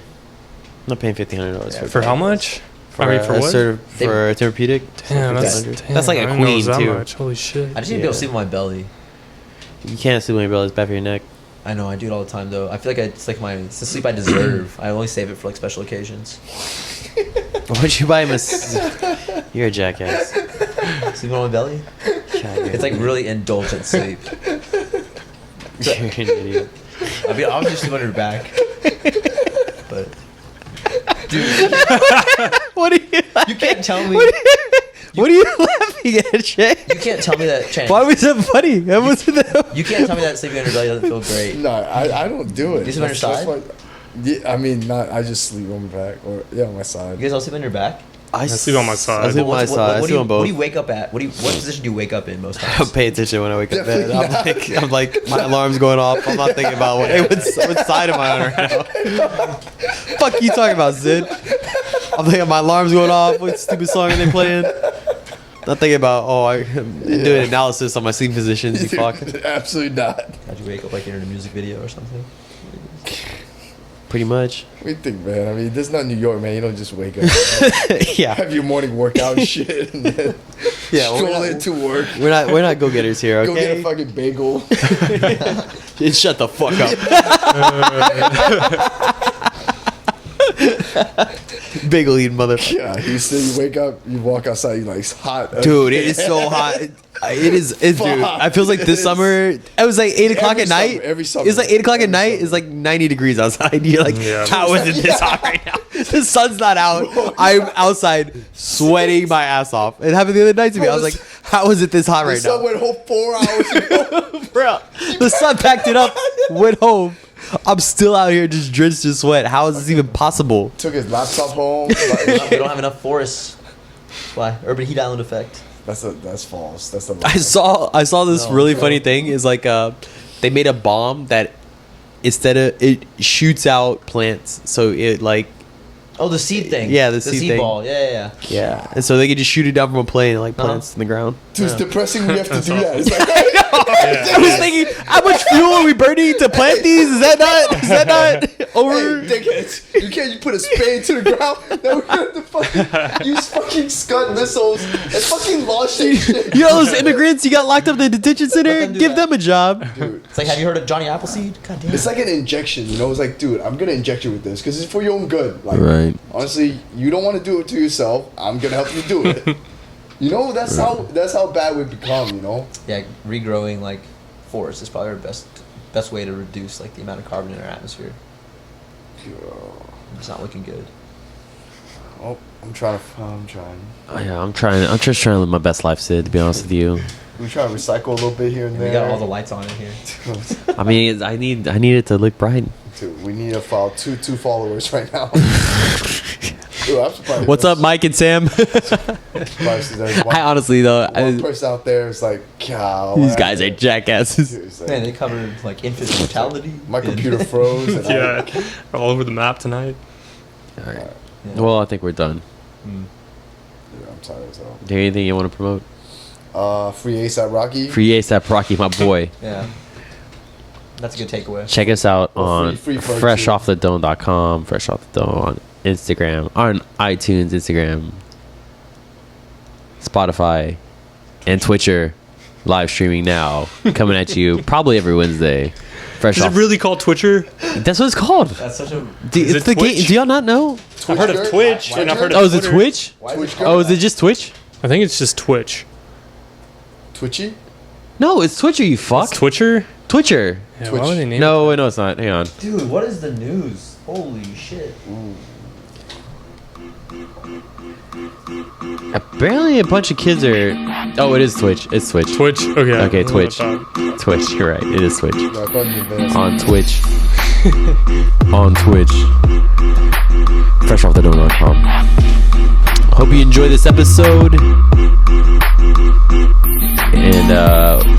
not paying $1,500 Yeah, For how much? I mean, for a what? for a Tempur-Pedic. Damn, That's like I a didn't know it queen was that too. much. Holy shit. I just need to be able to sleep on my belly. You can't sleep on your belly; it's bad for your neck. I know, I do it all the time though. I feel like it's the sleep I deserve. I only save it for like special occasions. Why'd you buy him You're a jackass. Sleeping on my belly? It's like really indulgent sleep. You're an idiot. I mean, I'll just sleep on your back. But What are you? you can't tell me. What are you laughing at, Shay? You can't tell me that. Chance, Why was that funny? That wasn't that. you can't tell me that sleeping on your belly doesn't feel great. No, I don't do it. You sleep on your That's side? why- yeah, I mean, not. I just sleep on my back or on my side. You guys all sleep on your back? I sleep on my side. I sleep on my side. I sleep on both. What do you wake up at? What position do you wake up in most I times? pay attention when I wake up. Definitely Man. I'm like, my alarm's going off. I'm not thinking about what side am I on right now. Fuck you talking about, Sid? I'm thinking my alarm's going off. What stupid song are they playing? Not thinking about, I'm doing analysis on my sleep positions. You fuck. Absolutely not. How'd you wake up like you're in a music video or something? Pretty much. What do you think, man? I mean, this is not New York, man. You don't just wake up, Yeah. have your morning workout and shit, and then stroll into work. We're not go-getters here, okay? Go get a fucking bagel. Shut the fuck up. Bagel eating mother. Yeah, you say you wake up, you walk outside, you like, it's hot. Dude, it is so hot. Dude. I feel like this summer, it was like 8 o'clock at night. Every summer. It's like 8 o'clock at night. It's like 90 degrees outside. You're like, how is it this hot right now? The sun's not out. I'm outside sweating my ass off. It happened the other night to me. I was like, how is it this hot right The sun now? went home 4 hours ago. Bro, the sun packed it up, went home. I'm still out here just drenched in sweat. How is this even possible? Took his laptop home. We don't have enough forests. Why? Urban heat island effect. That's false. That's a I saw this really funny thing. Is like they made a bomb that instead of it shoots out plants, so it like Oh, the seed thing. Yeah, the seed thing. ball. Yeah. and so they could just shoot it down from a plane and like plants in the ground. Dude, it's depressing. We have to do that. It's like, I was thinking, how much fuel are we burning to plant these? Is that not over? hey, dickheads, you can't put a spade to the ground. Now we have to fucking use fucking Scud missiles and fucking launch that shit. You know those immigrants you got locked up in the detention center? them do Give that. them a job. Dude, It's like, have you heard of Johnny Appleseed? God damn. it's like an injection, you know? It's like, dude, I'm gonna inject you with this because it's for your own good. Like, Right. honestly, you don't want to do it to yourself. I'm gonna help you do it. You know, that's how bad we've become. You know. Yeah, regrowing like forests is probably our best way to reduce like the amount of carbon in our atmosphere. It's not looking good. Oh, I'm trying. Oh, yeah, I'm just trying to live my best life, Sid. To be honest with you, We try to recycle a little bit here and And there. we got all the lights on in here. I mean, I need it to look bright. Dude, we need to follow two followers right now. Dude, I'm surprised. What's up, Mike and Sam? I honestly though, One person out there is like, God, these guys are jackasses. Dude, it's like, Man, they covered like infant mortality. my computer froze. And Yeah, we're all over the map tonight. All right. Well, I think we're done. Dude, I'm tired as hell. Do you have anything you want to promote? Free ASAP Rocky. Free ASAP Rocky, my boy. Yeah. That's a good takeaway. Check us out Well, on free for freshoffthedome.com, Fresh Off the Dome on Instagram, on iTunes, Instagram, Spotify, and Twitcher. Live streaming now, coming at you probably every Wednesday. Fresh Is it off. really called Twitcher? That's what it's called. That's such a. Is It's it the game. Twitch? Do y'all not know? I've heard of Twitch, and I've heard of Oh, is it Twitter. Twitch? Twitch Oh, is it just Twitch? I think it's just Twitch. Twitchy? No, it's Twitcher. You fuck. It's Twitcher? Twitcher. Yeah, Twitch. why would they name No, wait, no, it's not. Hang on. Dude, what is the news? Holy shit. Apparently, a bunch of kids are. Oh, it is Twitch. It's Twitch. it? Twitch? Okay. Okay, that's what I Twitch. thought. Twitch. You're right. It is Twitch. No, I thought you advanced. On Twitch. On Twitch. FreshOffTheDome.com. Hope you enjoy this episode. And,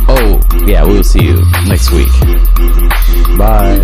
oh, yeah, we'll see you next week. Bye.